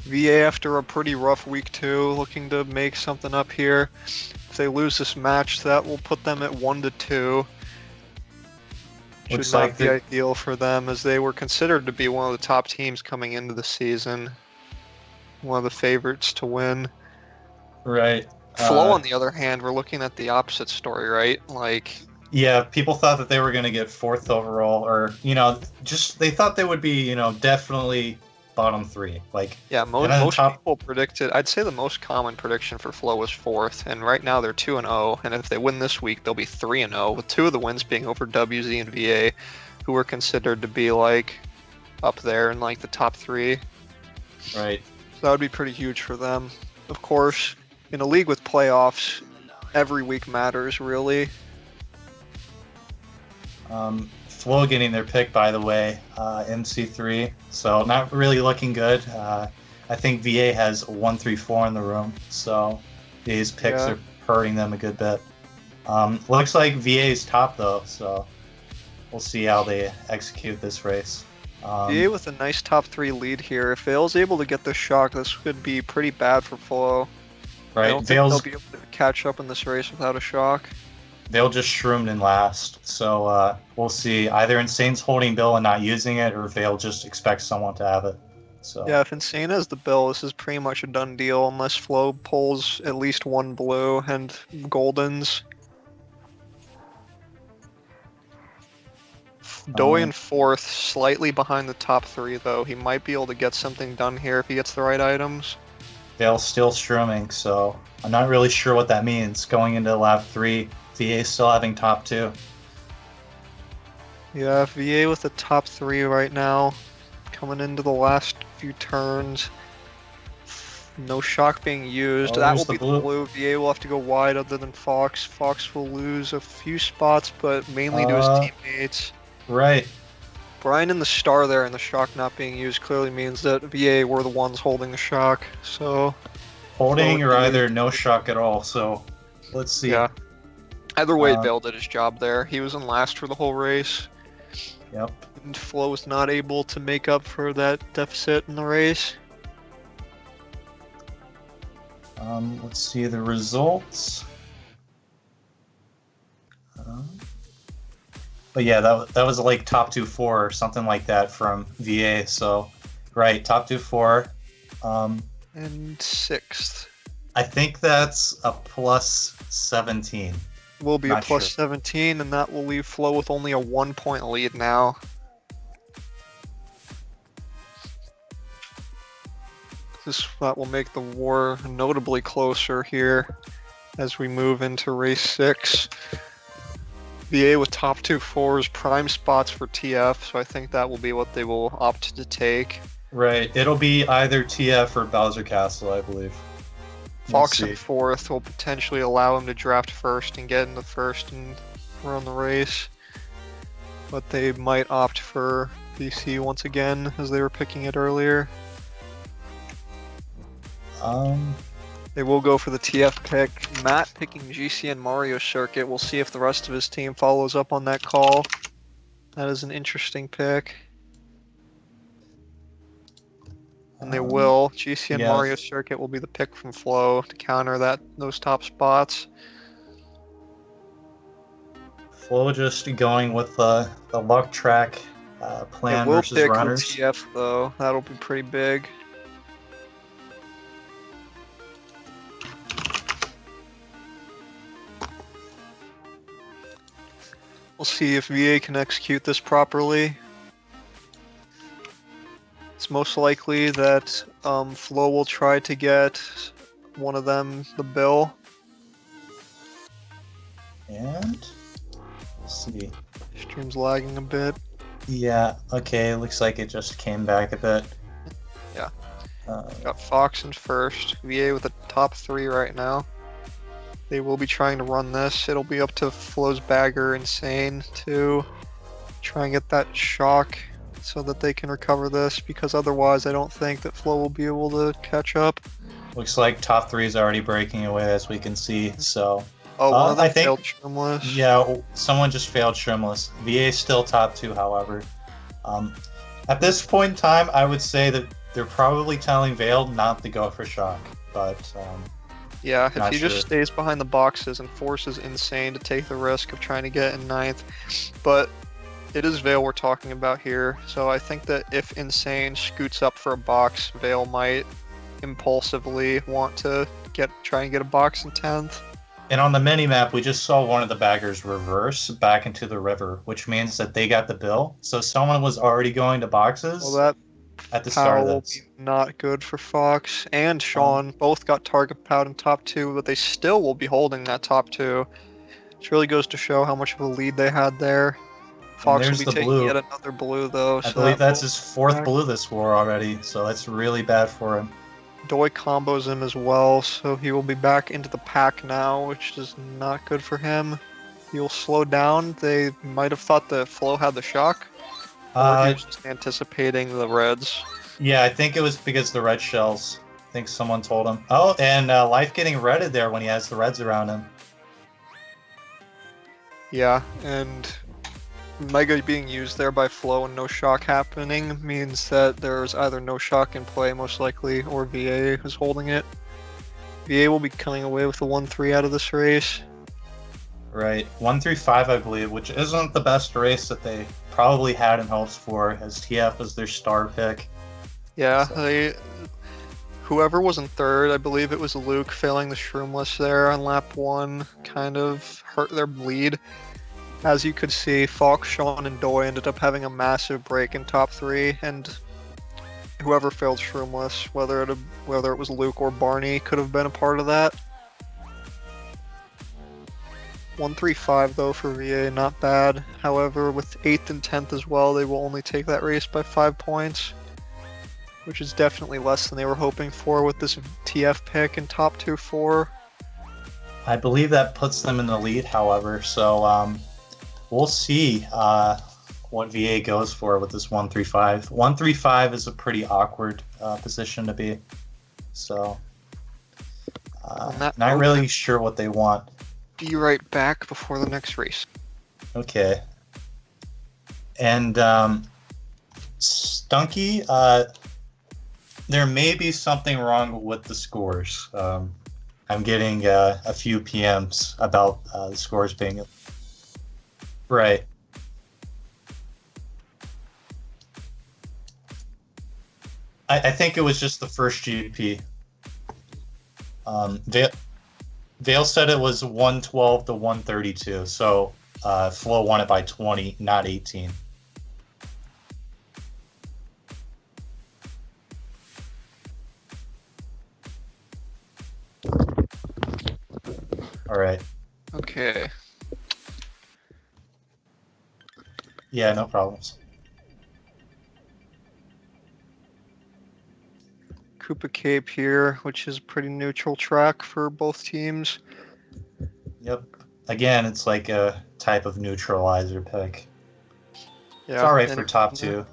VA after a pretty rough week 2, looking to make something up here. If they lose this match, that will put them at 1-2. Should Looks not like be the- ideal for them, as they were considered to be one of the top teams coming into the season. One of the favorites to win. Right. Flow, on the other hand, we're looking at the opposite story, right? Like, Yeah, people thought that they were going to get 4th overall, or, just they thought they would be, definitely bottom 3. Like, yeah, And then most top- people predicted. I'd say the most common prediction for Flow was 4th, and right now they're 2-0. And if they win this week, they'll be 3-0, with 2 of the wins being over WZ and VA, who were considered to be like up there in like the top 3. right. So that would be pretty huge for them. Of course, in a league with playoffs, every week matters really. Flo getting their pick, by the way, MC3. So not really looking good. I think VA has 1-3-4 in the room, so these picks Yeah. are hurting them a good bit. Looks like VA's top though, so we'll see how they execute this race. VA with a nice top 3 lead here. If Vale's able to get this shock, this could be pretty bad for Flow. I Right, don't think they'll Vale's be able to catch up in this race without a shock. Vale just shroomed in last, so we'll see. Either Insane's holding Bill and not using it, or Vale just expects someone to have it. So Yeah, if Insane has the bill, this is pretty much a done deal unless Flow pulls at least one blue and Goldens. Doi in 4th, slightly behind the top 3 though. He might be able to get something done here if he gets the right items. Vale's still strumming, so I'm not really sure what that means. Going into lap 3, VA still having top 2. Yeah, VA with the top 3 right now, coming into the last few turns. No shock being used. Oh, That there's will be the the blue. blue. VA will have to go wide other than Fox. Fox will lose a few spots, but mainly to his teammates. Right. Brian and the star there and the shock not being used clearly means that VA were the ones holding the shock. So, Holding Flo or and either no shock at all, so let's see. yeah. Either way, Uh, Vale did his job there. He was in last for the whole race. Yep. And Flo was not able to make up for that deficit in the race. Let's see the results. But yeah, that was like top 2-4 or something like that from VA. So, right, top 2-4. And 6th. I think that's a plus 17. Will be Not a plus sure. 17, and that will leave Flo with only a 1-point lead now. That will make the war notably closer here as we move into race 6. VA with top 2-4s, prime spots for TF, so I think that will be what they will opt to take. Right, it'll be either TF or Bowser Castle, I believe. We'll Fox in see. 4th will potentially allow him to draft first and get in the first and run the race. But they might opt for BC once again, as they were picking it earlier. They will go for the TF pick. Matt picking GC and Mario Circuit. We'll see if the rest of his team follows up on that call. That is an interesting pick. And they will. GC and yeah. Mario Circuit will be the pick from Flow to counter those top spots. Flo just going with the luck track plan It will versus pick with runners. TF though. That'll be pretty big. We'll see if VA can execute this properly. It's most likely that Flo will try to get one of them the bill. And let's see. Stream's lagging a bit. Yeah, okay, looks like it just came back a bit. Yeah. Uh, Got Fox in first. VA with the top 3 right now. They will be trying to run this. It'll be up to Flo's bagger Insane to try and get that shock so that they can recover this, because otherwise I don't think that Flo will be able to catch up. looks like top 3 is already breaking away, as we can see, so... Oh, one of them I think- failed Shrimless. Yeah, someone just failed Shrimless. VA's still top 2, however. At this point in time, I would say that they're probably telling Vale not to go for shock, but Yeah, if Not he just sure. stays behind the boxes and forces Insane to take the risk of trying to get in 9th. But it is Vale we're talking about here, so I think that if Insane scoots up for a box, Vale might impulsively want to try and get a box in 10th. And on the mini-map, we just saw one of the baggers reverse back into the river, which means that they got the bill. So someone was already going to boxes Well, that at the start power of will this. be not good for Fox and Sean. Both got target powered in top 2, but they still will be holding that top 2. Which really goes to show how much of a lead they had there. Fox will there's be the taking blue. yet another blue though. I so believe that that's will- his 4th back. blue this war already, so that's really bad for him. Doi combos him as well, so he will be back into the pack now, which is not good for him. He'll slow down. They might have thought the Flow had the shock, or he was just anticipating the reds. Yeah, I think it was because the red shells. I think someone told him. Oh, and Life getting redded there when he has the reds around him. Yeah, and Mega being used there by Flow and no shock happening means that there's either no shock in play, most likely, or VA is holding it. VA will be coming away with a 1-3 out of this race. Right, 1-5, I believe, which isn't the best race that they probably had in hopes for, as TF was their star pick. Yeah, So- whoever was in 3rd, I believe it was Luke, failing the Shroomless there on lap 1, kind of hurt their bleed. As you could see, Fox, Sean, and Doi ended up having a massive break in top 3, and whoever failed Shroomless, whether it was Luke or Barney, could have been a part of that. 1-3-5 though for VA, not bad. However, with 8th and 10th as well, they will only take that race by 5 points, which is definitely less than they were hoping for with this TF pick in top 2-4. I believe that puts them in the lead, however, so we'll see what VA goes for with this 1-3-5. 1-3-5 is a pretty awkward position to be, so On that not note, really sure what they want. Be right back before the next race. Okay. And Stunky, there may be something wrong with the scores. I'm getting a few PMs about the scores being right. I think it was just the first GP. Vale said it was 112 to 132, so Flo won it by 20, not 18. All right. Okay. Yeah, no problems. Koopa Cape here, which is a pretty neutral track for both teams. Yep. Again, it's like a type of neutralizer pick. Yeah, It's all right for and top in the 2,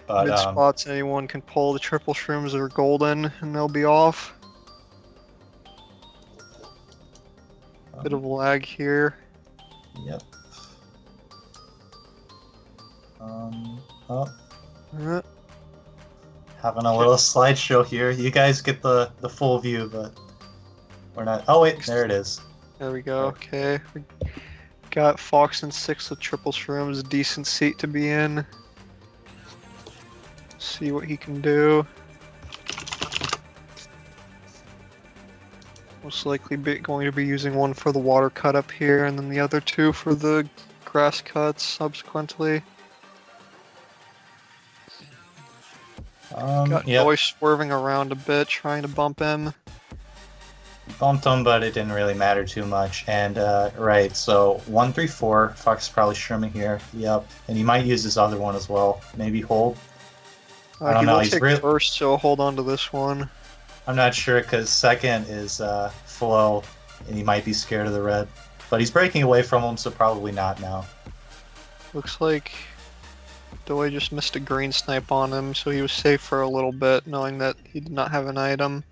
but mid spots, anyone can pull the triple shrooms that are golden, and they'll be off. Bit of lag here. yep. Oh, Uh, having a little slideshow here. You guys get the full view, but we're not. Oh wait, there it is. There we go. Okay. We got Fox in 6 with triple shrooms. Decent seat to be in. See what he can do. Most likely going to be using one for the water cut up here, and then the other two for the grass cuts subsequently. Got Yep. Joy swerving around a bit, trying to bump him. Bumped him, but it didn't really matter too much. And right, so 1, 3, 4. Fox is probably shrimming here. Yep, and he might use his other one as well. Maybe hold. I don't He know. will He's take first, so hold on to this one. I'm not sure because second is Flo, and he might be scared of the red. But he's breaking away from him, so probably not now. Looks like Doi just missed a green snipe on him, so he was safe for a little bit, knowing that he did not have an item.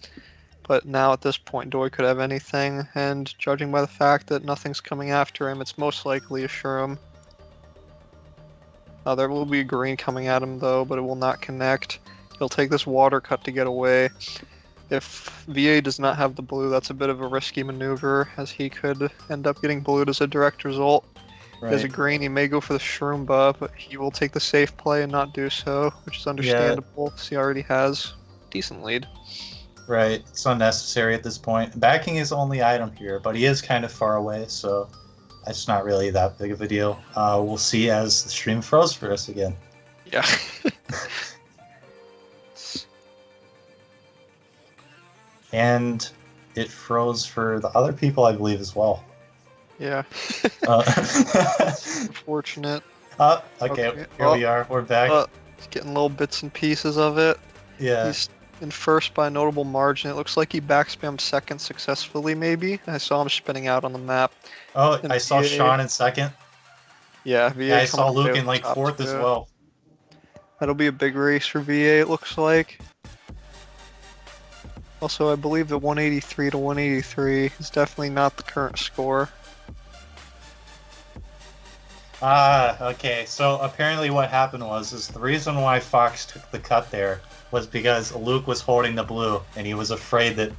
But now at this point, Doi could have anything, and judging by the fact that nothing's coming after him, it's most likely a shroom. There will be a green coming at him though, but it will not connect. He'll take this water cut to get away. If VA does not have the blue, that's a bit of a risky maneuver, as he could end up getting blued as a direct result. If he has a green, he may go for the shroom buff, but he will take the safe play and not do so, which is understandable, because he already has a decent lead. Right, it's unnecessary at this point. Backing is only item here, but he is kind of far away, so it's not really that big of a deal. We'll see as the stream froze for us again. Yeah. And it froze for the other people, I believe, as well. Yeah. Unfortunate. Okay, here we are. We're back. He's getting little bits and pieces of it. Yeah. He's in first by a notable margin. It looks like he backspammed second successfully, maybe. I saw him spinning out on the map. Oh, And I saw VA Sean in second. Yeah, VA. Yeah, I saw coming up Luke there in like top fourth as two. well. That'll be a big race for VA, it looks like. Also, I believe the 183 to 183 is definitely not the current score. Okay. So apparently what happened is the reason why Fox took the cut there was because Luke was holding the blue, and he was afraid that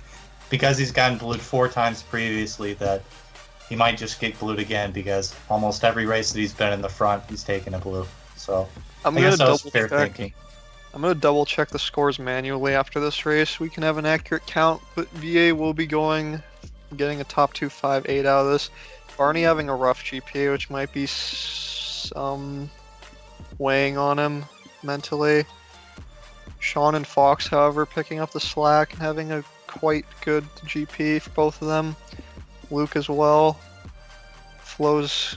because he's gotten blued 4 times previously that he might just get blued again, because almost every race that he's been in the front, he's taken a blue. So I guess that was fair thinking. I'm going to double check the scores manually after this race. We can have an accurate count, but VA will be getting a top 258 out of this. Barney having a rough GPA, which might be weighing on him mentally. Sean and Fox, however, picking up the slack and having a quite good GP for both of them. Luke as well. Flo's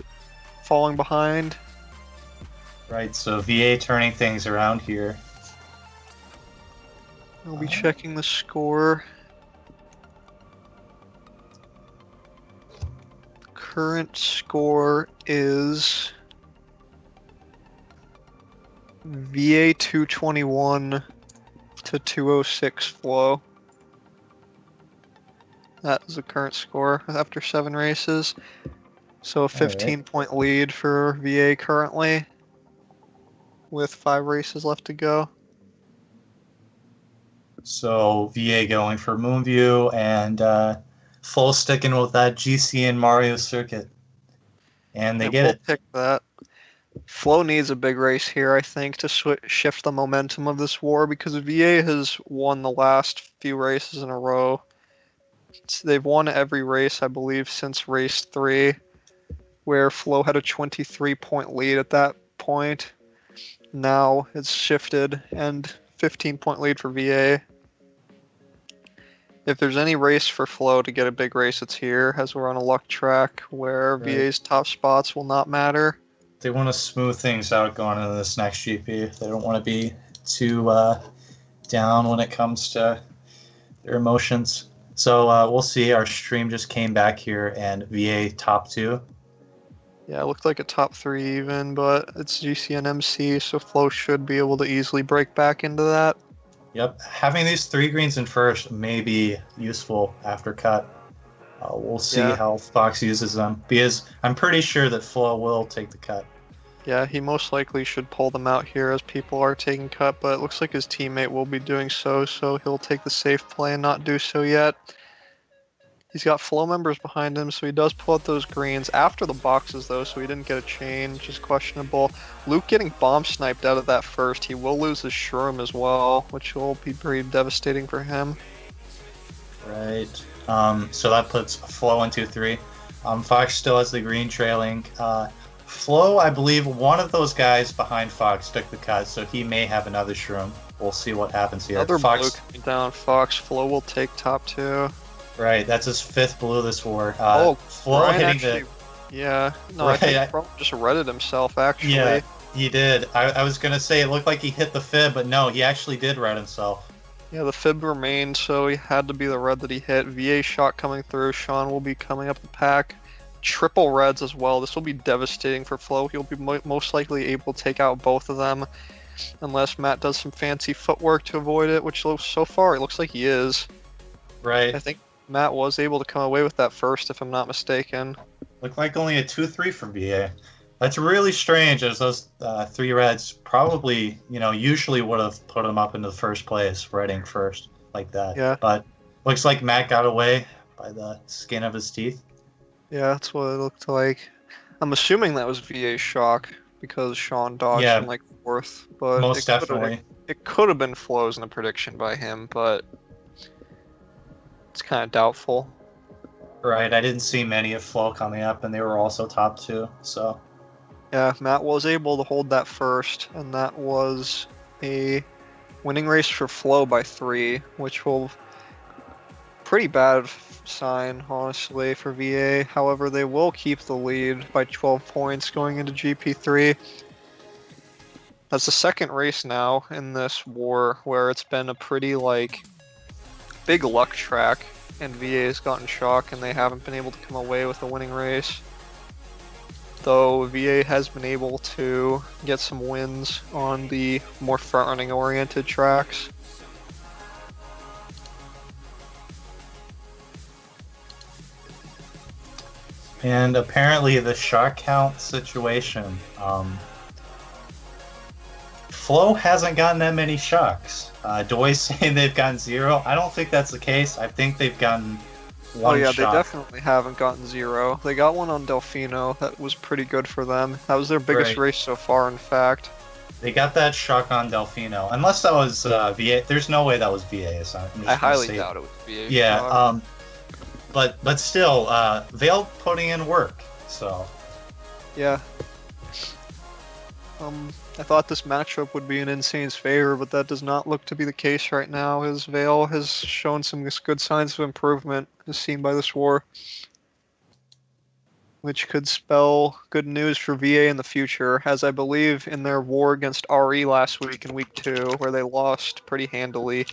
falling behind. Right, so VA turning things around here. I'll be checking the score. Current score is VA 221 to 206 Flo. That is the current score after 7 races. So a 15-point lead for VA currently, with 5 races left to go. So VA going for Moonview, and Flo sticking with that GC and Mario circuit. And they get it. Pick that. Flo needs a big race here, I think, to shift the momentum of this war, because VA has won the last few races in a row. They've won every race, I believe, since race 3, where Flo had a 23-point lead at that point. Now it's shifted, and 15-point lead for VA. If there's any race for Flo to get a big race, it's here, as we're on a luck track where VA's top spots will not matter. They want to smooth things out going into this next GP. They don't want to be too down when it comes to their emotions. So we'll see. Our stream just came back here, and VA top 2. Yeah, it looked like a top 3 even, but it's GC and MC, so Flo should be able to easily break back into that. Yep, having these 3 greens in first may be useful after cut. We'll see how Fox uses them, because I'm pretty sure that Flo will take the cut. Yeah, he most likely should pull them out here as people are taking cut, but it looks like his teammate will be doing so, so he'll take the safe play and not do so yet. He's got flow members behind him, so he does pull out those greens after the boxes, though, so he didn't get a chain, which is questionable. Luke getting bomb sniped out of that first. He will lose his shroom as well, which will be pretty devastating for him. Right. So that puts Flo 1-2-3. Fox still has the green trailing. Flo, I believe one of those guys behind Fox took the cut, so he may have another shroom. We'll see what happens here. Another Fox, blue coming down. Fox, Flo will take top 2. right, that's his 5th blue this war. Flo Ryan hitting actually, yeah, no, Right, I think Trump just redded himself, actually. Yeah, he did. I was going to say it looked like he hit the fib, but no, he actually did red himself. Yeah, the fib remained, so he had to be the red that he hit. VA shot coming through. Sean will be coming up the pack. Triple reds as well. This will be devastating for Flo. He'll be most likely able to take out both of them, unless Matt does some fancy footwork to avoid it, which so far it looks like he is. Right. I think Matt was able to come away with that first, if I'm not mistaken. Looked like only a 2-3 for VA. That's really strange, as those 3 reds probably, usually would have put him up into the first place, redding first, like that. Yeah. But looks like Matt got away by the skin of his teeth. Yeah, that's what it looked like. I'm assuming that was VA shock, because Sean dodged Yeah, in like 4th, but most definitely. It could have been Flo's in the prediction by him, but it's kind of doubtful. Right, I didn't see many of Flo coming up, and they were also top 2, so... Yeah, Matt was able to hold that first, and that was a winning race for Flo by 3, which will pretty bad sign, honestly, for VA. However, they will keep the lead by 12 points going into GP3. That's the second race now in this war where it's been a pretty, big luck track, and VA has gotten shock, and they haven't been able to come away with a winning race. Though VA has been able to get some wins on the more front-running oriented tracks. And apparently the shot count situation, Flo hasn't gotten that many shocks. Doy's saying they've gotten 0. I don't think that's the case. I think they've gotten 1 Oh yeah, shock. they definitely haven't gotten 0. They got one on Delfino. That was pretty good for them. That was their biggest Right. race so far, in fact. They got that shock on Delfino. Unless that was VA. There's no way that was VA. So I'm just I gonna highly say- doubt it was VA. Yeah, shock. but still, Vale putting in work. So Yeah. I thought this matchup would be in Insane's favor, but that does not look to be the case right now, as Vale has shown some good signs of improvement, as seen by this war, which could spell good news for VA in the future, as I believe in their war against RE last week in week 2, where they lost pretty handily,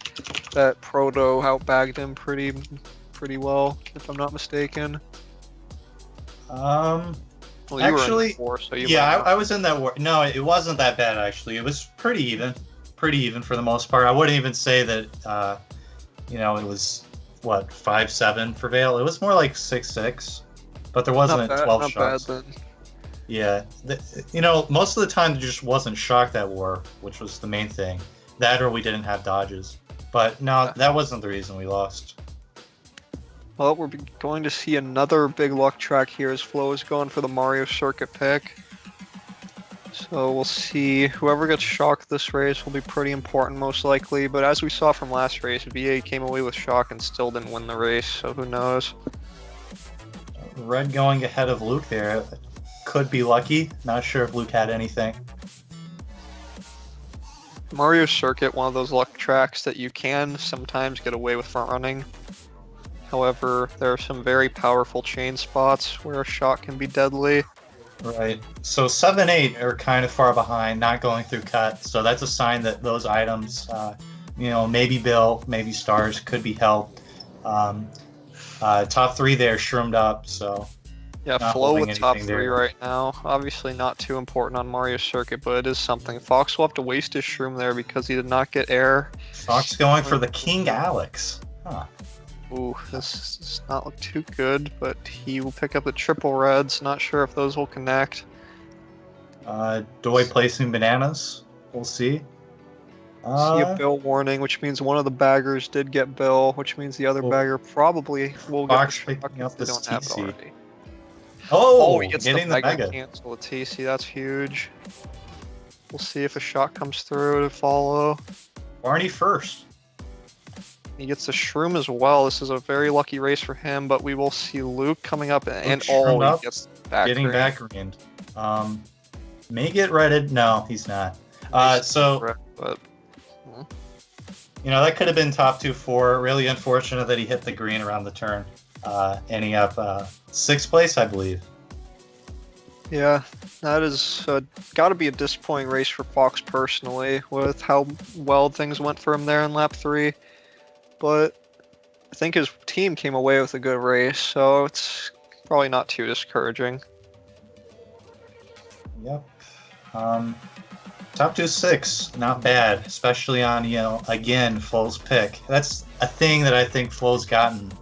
that Proto outbagged him pretty well, if I'm not mistaken. Well, you were in actually, the war, so you yeah, might know. I was in that war. No, it wasn't that bad actually. It was pretty even for the most part. I wouldn't even say that. It was what 5-7 for Vale. It was more like 6-6, but there wasn't 12 not shots. bad then. Yeah, most of the time there just wasn't shock that war, which was the main thing. That or we didn't have dodges. But no, that wasn't the reason we lost. Well, we're going to see another big luck track here as Flo is going for the Mario Circuit pick. So we'll see. Whoever gets shocked this race will be pretty important, most likely. But as we saw from last race, VA came away with shock and still didn't win the race, so who knows. Red going ahead of Luke there. Could be lucky. Not sure if Luke had anything. Mario Circuit, one of those luck tracks that you can sometimes get away with front running. However, there are some very powerful chain spots where a shot can be deadly. Right. So 7-8 are kind of far behind, not going through cut. So that's a sign that those items, maybe Bill, maybe Stars could be helped. Top 3 there shroomed up. So Yeah, not Flo holding with top anything 3 there. right now. Obviously not too important on Mario Circuit, but it is something. Fox will have to waste his shroom there because he did not get air. Fox going for the King Alex. Huh. Ooh, this does not look too good, but he will pick up the triple reds. Not sure if those will connect. Doi placing bananas. We'll see. See a bill warning, which means one of the baggers did get bill, which means the other Oh. bagger probably will get the Fox shock picking if up they this don't have it TC. already. Oh, He gets getting the mega. cancel the TC. That's huge. We'll see if a shot comes through to follow. Barney first. He gets the shroom as well. This is a very lucky race for him, but we will see Luke coming up and shroomed he up, gets back getting green. back greened. May get redded. No, he's not. So But you know, that could have been top 2-4. Really unfortunate that he hit the green around the turn. Ending up 6th place, I believe. yeah, that is got to be a disappointing race for Fox personally, with how well things went for him there in lap 3. But I think his team came away with a good race, so it's probably not too discouraging. Yep. Top 2-6, not bad, especially on, you know, again, Flo's pick. That's a thing that I think Flo's gotten.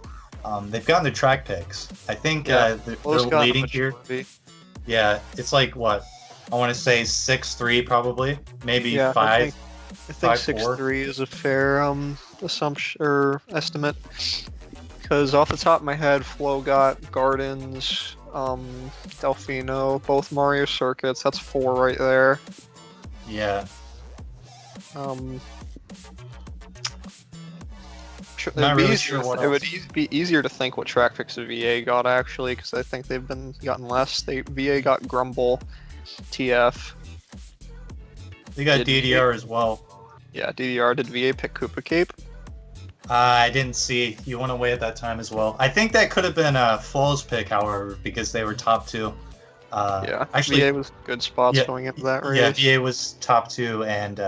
They've gotten their track picks. I think they're leading here. Yeah, it's like what? I want to say 6-3 probably, maybe 5. I think 5-4. 6-3 is a fair assumption or estimate. Because off the top of my head, Flo got Gardens, Delfino, both Mario circuits. That's 4 right there. Yeah. It'd be easier, it would be easier to think what track picks the VA got actually, because I think they've gotten less. VA got Grumble, TF. They got DDR as well. Yeah, DDR. Did VA pick Koopa Cape? I didn't see. You went away at that time as well. I think that could have been a Flo's pick, however, because they were top 2. Yeah, actually, VA was good spots going into that race. Yeah, VA was top 2, and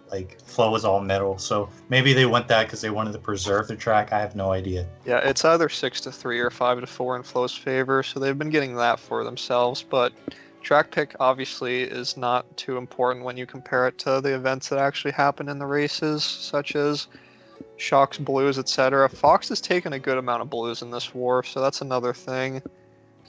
like Flo was all middle. So maybe they went that because they wanted to preserve the track. I have no idea. Yeah, it's either 6-3 or 5-4 in Flo's favor, so they've been getting that for themselves. But track pick obviously is not too important when you compare it to the events that actually happen in the races, such as shocks, blues, etc. Fox has taken a good amount of blues in this war, so that's another thing.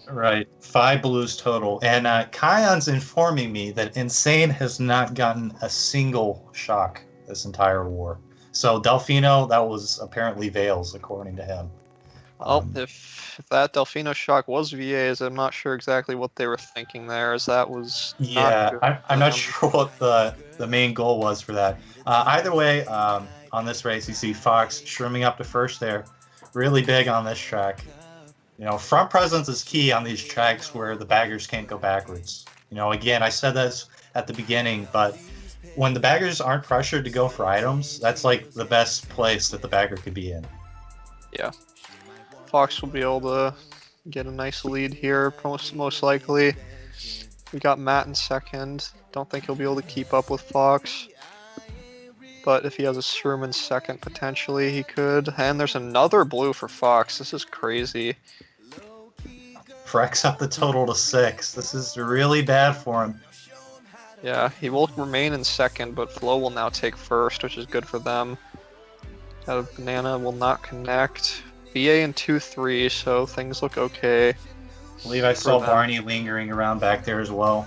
Right, 5 blues total. And Kion's informing me that Insane has not gotten a single shock this entire war. So Delfino, that was apparently Vales, according to him. Well, if that Delfino shock was VA's, I'm not sure exactly what they were thinking there, as that was I'm not sure what the main goal was for that. Either way, on this race, you see Fox shrooming up to first there. Really big on this track. You know, front presence is key on these tracks where the baggers can't go backwards. You know, again, I said this at the beginning, but when the baggers aren't pressured to go for items, that's like the best place that the bagger could be in. Yeah. Fox will be able to get a nice lead here, most likely. We got Matt in second. Don't think he'll be able to keep up with Fox. But if he has a shroom in second, potentially he could. And there's another blue for Fox. This is crazy. Frex up the total to 6. This is really bad for him. Yeah, he will remain in second, but Flo will now take first, which is good for them. Banana will not connect. VA in 2-3, so things look okay. I believe I saw Barney lingering around back there as well.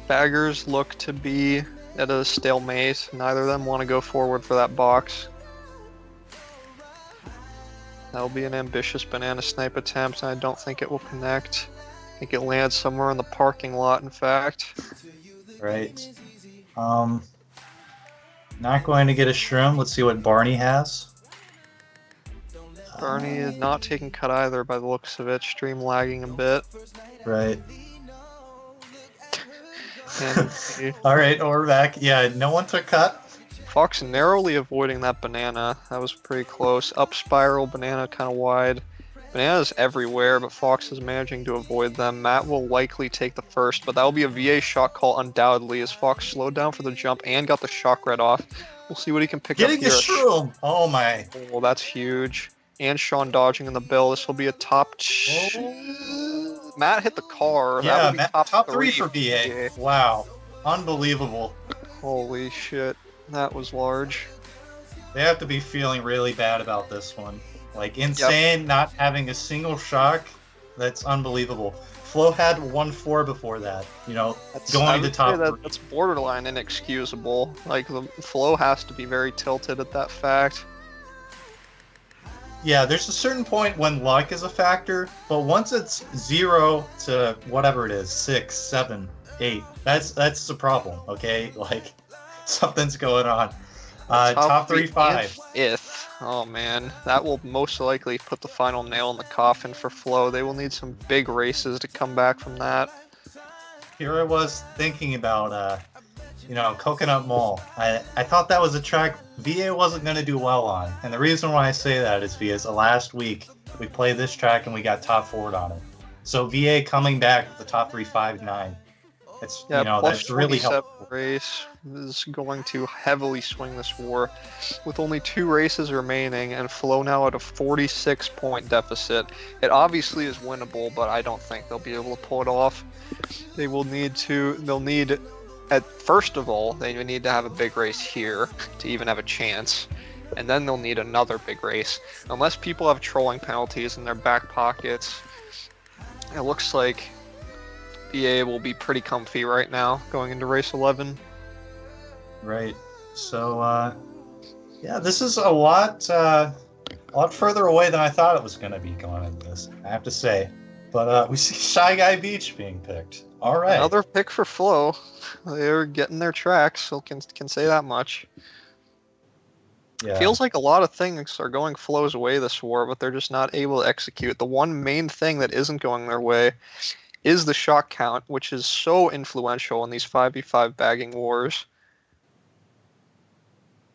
Baggers look to be at a stalemate. Neither of them want to go forward for that box. That'll be an ambitious banana snipe attempt, and I don't think it will connect. I think it lands somewhere in the parking lot, in fact. Right. Not going to get a shroom. Let's see what Barney has. Barney is not taking cut either by the looks of it. Stream lagging a bit. Right. And All right, we're back. Yeah, no one took cut. Fox narrowly avoiding that banana. That was pretty close. Up spiral, banana kind of wide. Banana's everywhere, but Fox is managing to avoid them. Matt will likely take the first, but that will be a VA shot call undoubtedly, as Fox slowed down for the jump and got the shock red off. We'll see what he can pick up here. Getting a shroom! Oh my. Oh, that's huge. And Sean dodging in the bill. This will be a top... Matt hit the car. Yeah, that would be top 3 for VA. Wow. Unbelievable. Holy shit. That was large. They have to be feeling really bad about this one. Like, Insane not having a single shock. That's unbelievable. Flo had 1-4 before that. You know, I going to would top say three. that's borderline inexcusable. Like, the flow has to be very tilted at that fact. Yeah, there's a certain point when luck is a factor, but once it's 0 to whatever it is, 6, 7, 8, that's the problem. Okay, like something's going on. Top 3, 5. Fifth. Oh man, that will most likely put the final nail in the coffin for Flo. They will need some big races to come back from that. Here I was thinking about, Coconut Mall. I thought that was a track VA wasn't going to do well on. And the reason why I say that is because last week we played this track and we got top 4 on it. So VA coming back with the top 3, 5, 9. It's, plus that's really 27 helpful. race is going to heavily swing this war. With only 2 races remaining and Flo now at a 46-point deficit, it obviously is winnable, but I don't think they'll be able to pull it off. They'll need, first of all, they need to have a big race here to even have a chance. And then they'll need another big race. Unless people have trolling penalties in their back pockets, it looks like BA will be pretty comfy right now going into race 11. Right. So, this is a lot further away than I thought it was going to be going into this, I have to say. But we see Shy Guy Beach being picked. All right. Another pick for Flo. They're getting their tracks, so can say that much. Yeah. Feels like a lot of things are going Flo's way this war, but they're just not able to execute. The one main thing that isn't going their way is the shock count, which is so influential in these 5v5 bagging wars.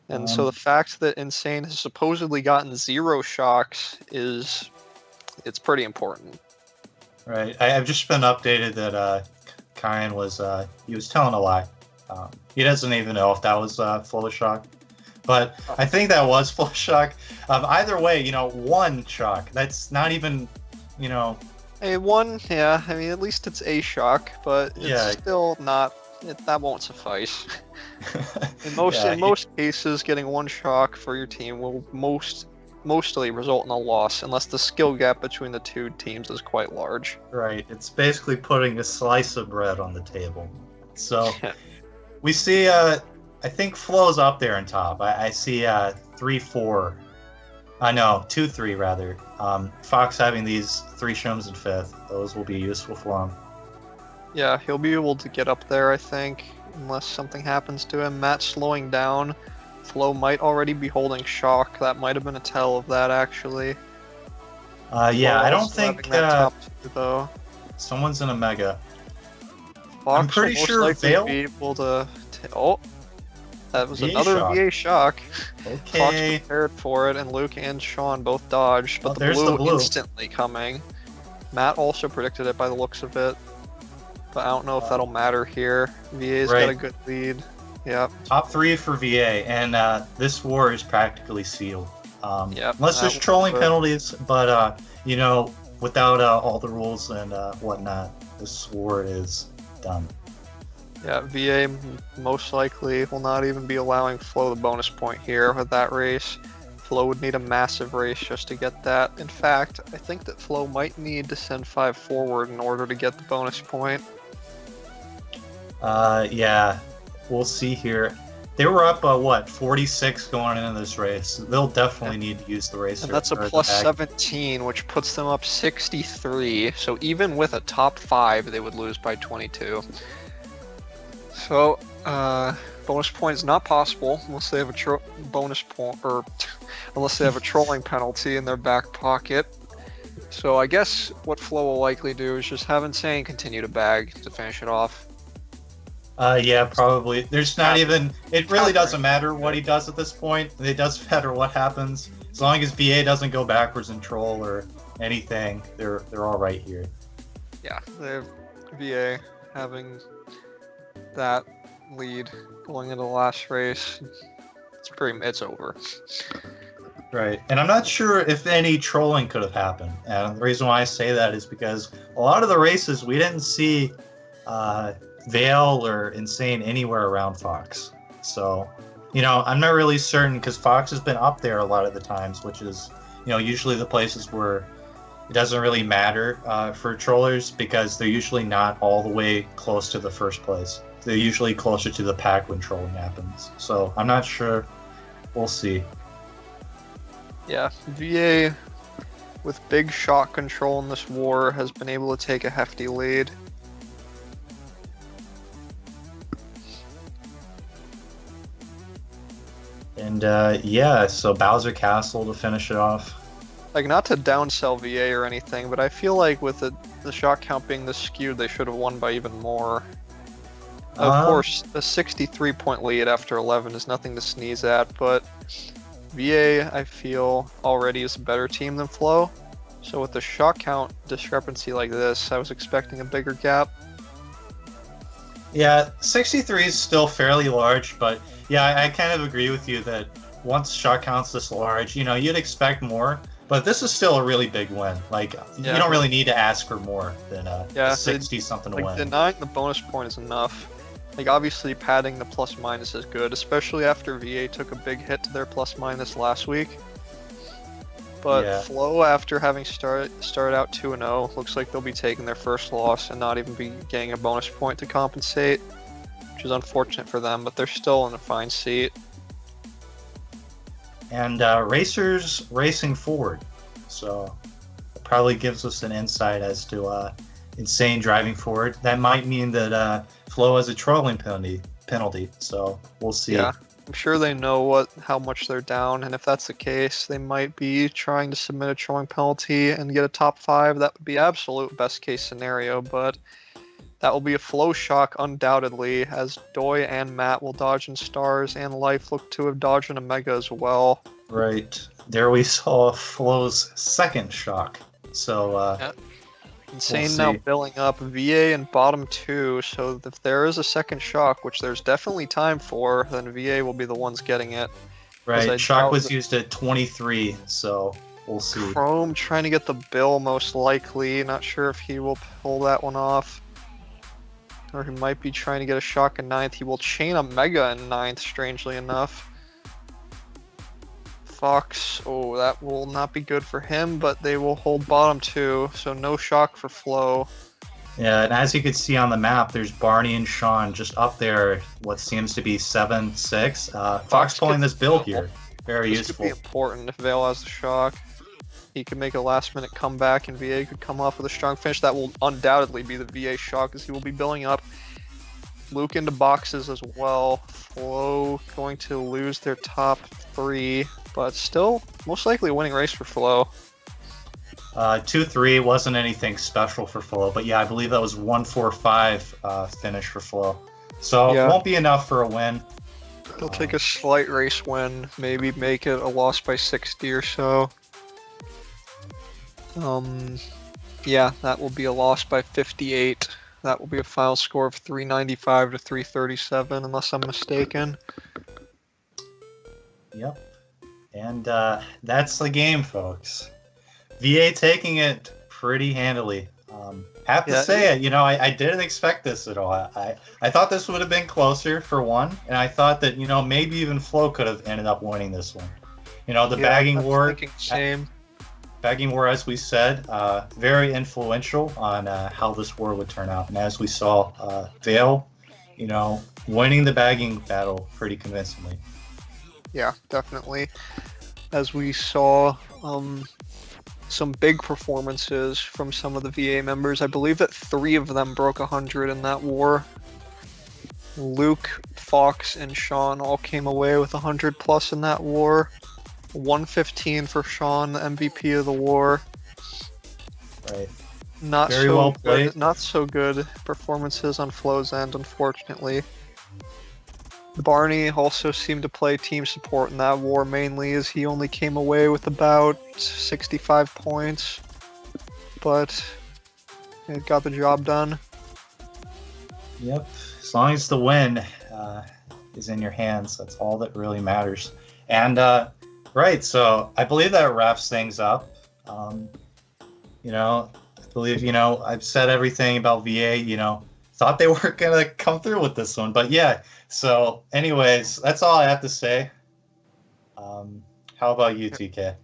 And so the fact that Insane has supposedly gotten 0 shocks it's pretty important. Right. I've just been updated that Kyan was he was telling a lie. He doesn't even know if that was full of shock. But I think that was full of shock. Either way, 1 shock. That's not even, A 1, yeah. I mean, at least it's a shock, but it's still not. That won't suffice. In most cases, getting 1 shock for your team will mostly result in a loss, unless the skill gap between the 2 teams is quite large. Right. It's basically putting a slice of bread on the table. So we see. I think Flo's up there in top. I see 3-4. No, 2-3 rather. Fox having these 3 shims in 5th. Those will be useful for him. Yeah, he'll be able to get up there, I think, unless something happens to him. Matt slowing down. Flo might already be holding shock. That might have been a tell of that, actually. Yeah, I don't think top 2, though. Someone's in a mega. Fox I'm pretty will most sure likely Vale. be able to. That was VA another shock. VA shock. Fox Okay. prepared for it, and Luke and Sean both dodged, but there's the the blue blue. instantly coming. Matt also predicted it by the looks of it, but I don't know if that'll matter here. VA's got a Right. good lead. Yep. Top 3 for VA, and this war is practically sealed. Yep, Unless there's that trolling was- penalties, but without all the rules and whatnot, this war is done. Yeah, VA most likely will not even be allowing Flo the bonus point here with that race. Flo would need a massive race just to get that. In fact, I think that Flo might need to send 5 forward in order to get the bonus point. Yeah, we'll see here. They were up 46 going into this race. They'll definitely need to use the racer. And that's a or the plus bag. 17, which puts them up 63. So even with a top 5, they would lose by 22. So, bonus point is not possible unless they have a bonus point, or unless they have a trolling penalty in their back pocket. So I guess what Flo will likely do is just have Insane continue to bag to finish it off. Yeah, probably. There's not even. It really doesn't matter what he does at this point. It doesn't matter what happens. As long as VA doesn't go backwards in troll or anything, they're all right here. Yeah, they have VA having that lead going into the last race. It's over. Right, and I'm not sure if any trolling could have happened. And the reason why I say that is because a lot of the races we didn't see Vale or Insane anywhere around Fox. So, I'm not really certain because Fox has been up there a lot of the times, which is, usually the places where it doesn't really matter for trollers because they're usually not all the way close to the first place. They're usually closer to the pack when trolling happens. So I'm not sure. We'll see. Yeah, VA with big shot control in this war has been able to take a hefty lead. And yeah, so Bowser Castle to finish it off. Like, not to downsell VA or anything, but I feel like with the shot count being this skewed, they should have won by even more. Of course, a 63-point lead after 11 is nothing to sneeze at, but VA, I feel, already is a better team than Flow. So with the shot count discrepancy like this, I was expecting a bigger gap. Yeah, 63 is still fairly large, but yeah, I kind of agree with you that once shot count's this large, you'd expect more. But this is still a really big win. Like, you don't really need to ask for more than a 60-something to win. Denying the bonus point is enough. Like, obviously, padding the plus-minus is good, especially after VA took a big hit to their plus-minus last week. But Flow, after having started out 2-0, looks like they'll be taking their first loss and not even be getting a bonus point to compensate, which is unfortunate for them, but they're still in a fine seat. And Racers racing forward, so it probably gives us an insight as to Insane driving forward. That might mean that Flow has a trolling penalty, so we'll see. Yeah, I'm sure they know how much they're down, and if that's the case, they might be trying to submit a trolling penalty and get a top 5. That would be absolute best case scenario, but that will be a Flow shock undoubtedly, as Doi and Matt will dodge in stars, and Life look to have dodged in a mega as well. Right. There we saw Flow's second shock. So Insane now billing up VA in bottom 2, so if there is a second shock, which there's definitely time for, then VA will be the ones getting it. Right, shock was used at 23, so we'll see. Chrome trying to get the bill most likely, not sure if he will pull that one off. Or he might be trying to get a shock in 9th. He will chain a mega in 9th, strangely enough. Fox, that will not be good for him, but they will hold bottom 2, so no shock for Flow. Yeah, and as you can see on the map, there's Barney and Sean just up there, what seems to be 7-6. Fox pulling this build here. Very useful. This could be important if Vale has the shock. He could make a last-minute comeback, and VA could come off with a strong finish. That will undoubtedly be the VA shock, as he will be building up. Luke into boxes as well. Flow going to lose their top 3, but still most likely a winning race for Flow. 2-3 wasn't anything special for Flow, but yeah, I believe that was 1-4-5 finish for Flow. So it won't be enough for a win. He'll take a slight race win, maybe make it a loss by 60 or so. Yeah, that will be a loss by 58. That will be a final score of 395 to 337, unless I'm mistaken. Yep. And that's the game, folks. VA taking it pretty handily. Have to say it, I didn't expect this at all. I thought this would have been closer for one, and I thought that, maybe even Flow could have ended up winning this one. The bagging war. Same. Bagging war, as we said, very influential on how this war would turn out. And as we saw, Vale, winning the bagging battle pretty convincingly. Yeah, definitely. As we saw some big performances from some of the VA members. I believe that 3 of them broke 100 in that war. Luke, Fox, and Sean all came away with 100 plus in that war. 115 for Sean, the MVP of the war. Right. Not Very so well good, played. not so good performances on Flow's end, unfortunately. Barney also seemed to play team support in that war mainly, as he only came away with about 65 points, but it got the job done. Yep. As long as the win is in your hands, that's all that really matters. And right, so I believe that wraps things up. I believe I've said everything about VA. Thought they weren't gonna come through with this one, but yeah. So, anyways, that's all I have to say. How about you, TK?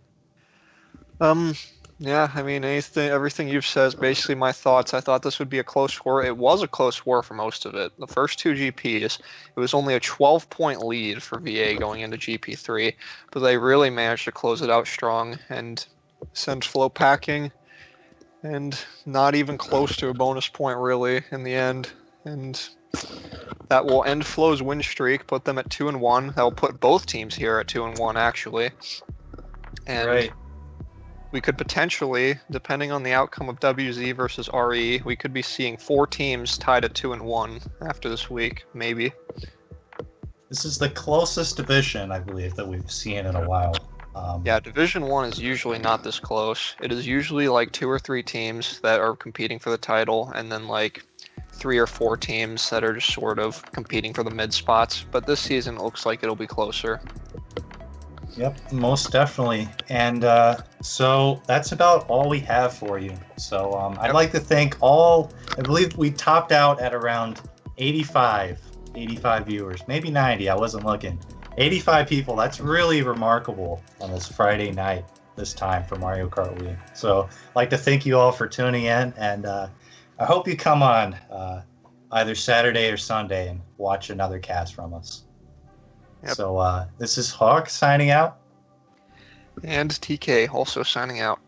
Yeah, I mean, everything you've said is basically my thoughts. I thought this would be a close war. It was a close war for most of it. The first two GPs, it was only a 12-point lead for VA going into GP3, but they really managed to close it out strong and send Flow packing, and not even close to a bonus point really in the end. And that will end Flow's win streak, put them at 2-1. That will put both teams here at 2-1 actually. And Right. we could potentially, depending on the outcome of WZ versus RE, we could be seeing 4 teams tied at 2-1 after this week, maybe. This is the closest division, I believe, that we've seen in a while. Yeah, Division 1 is usually not this close. It is usually like 2 or 3 teams that are competing for the title, and then like 3 or 4 teams that are just sort of competing for the mid spots. But this season it looks like it'll be closer. Yep, most definitely. And so that's about all we have for you. So I'd Yep. like to thank all, I believe we topped out at around 85 viewers, maybe 90, I wasn't looking. 85 people, that's really remarkable on this Friday night this time for Mario Kart Wii. So I'd like to thank you all for tuning in, and I hope you come on either Saturday or Sunday and watch another cast from us. Yep. So this is Hawk signing out. And TK also signing out.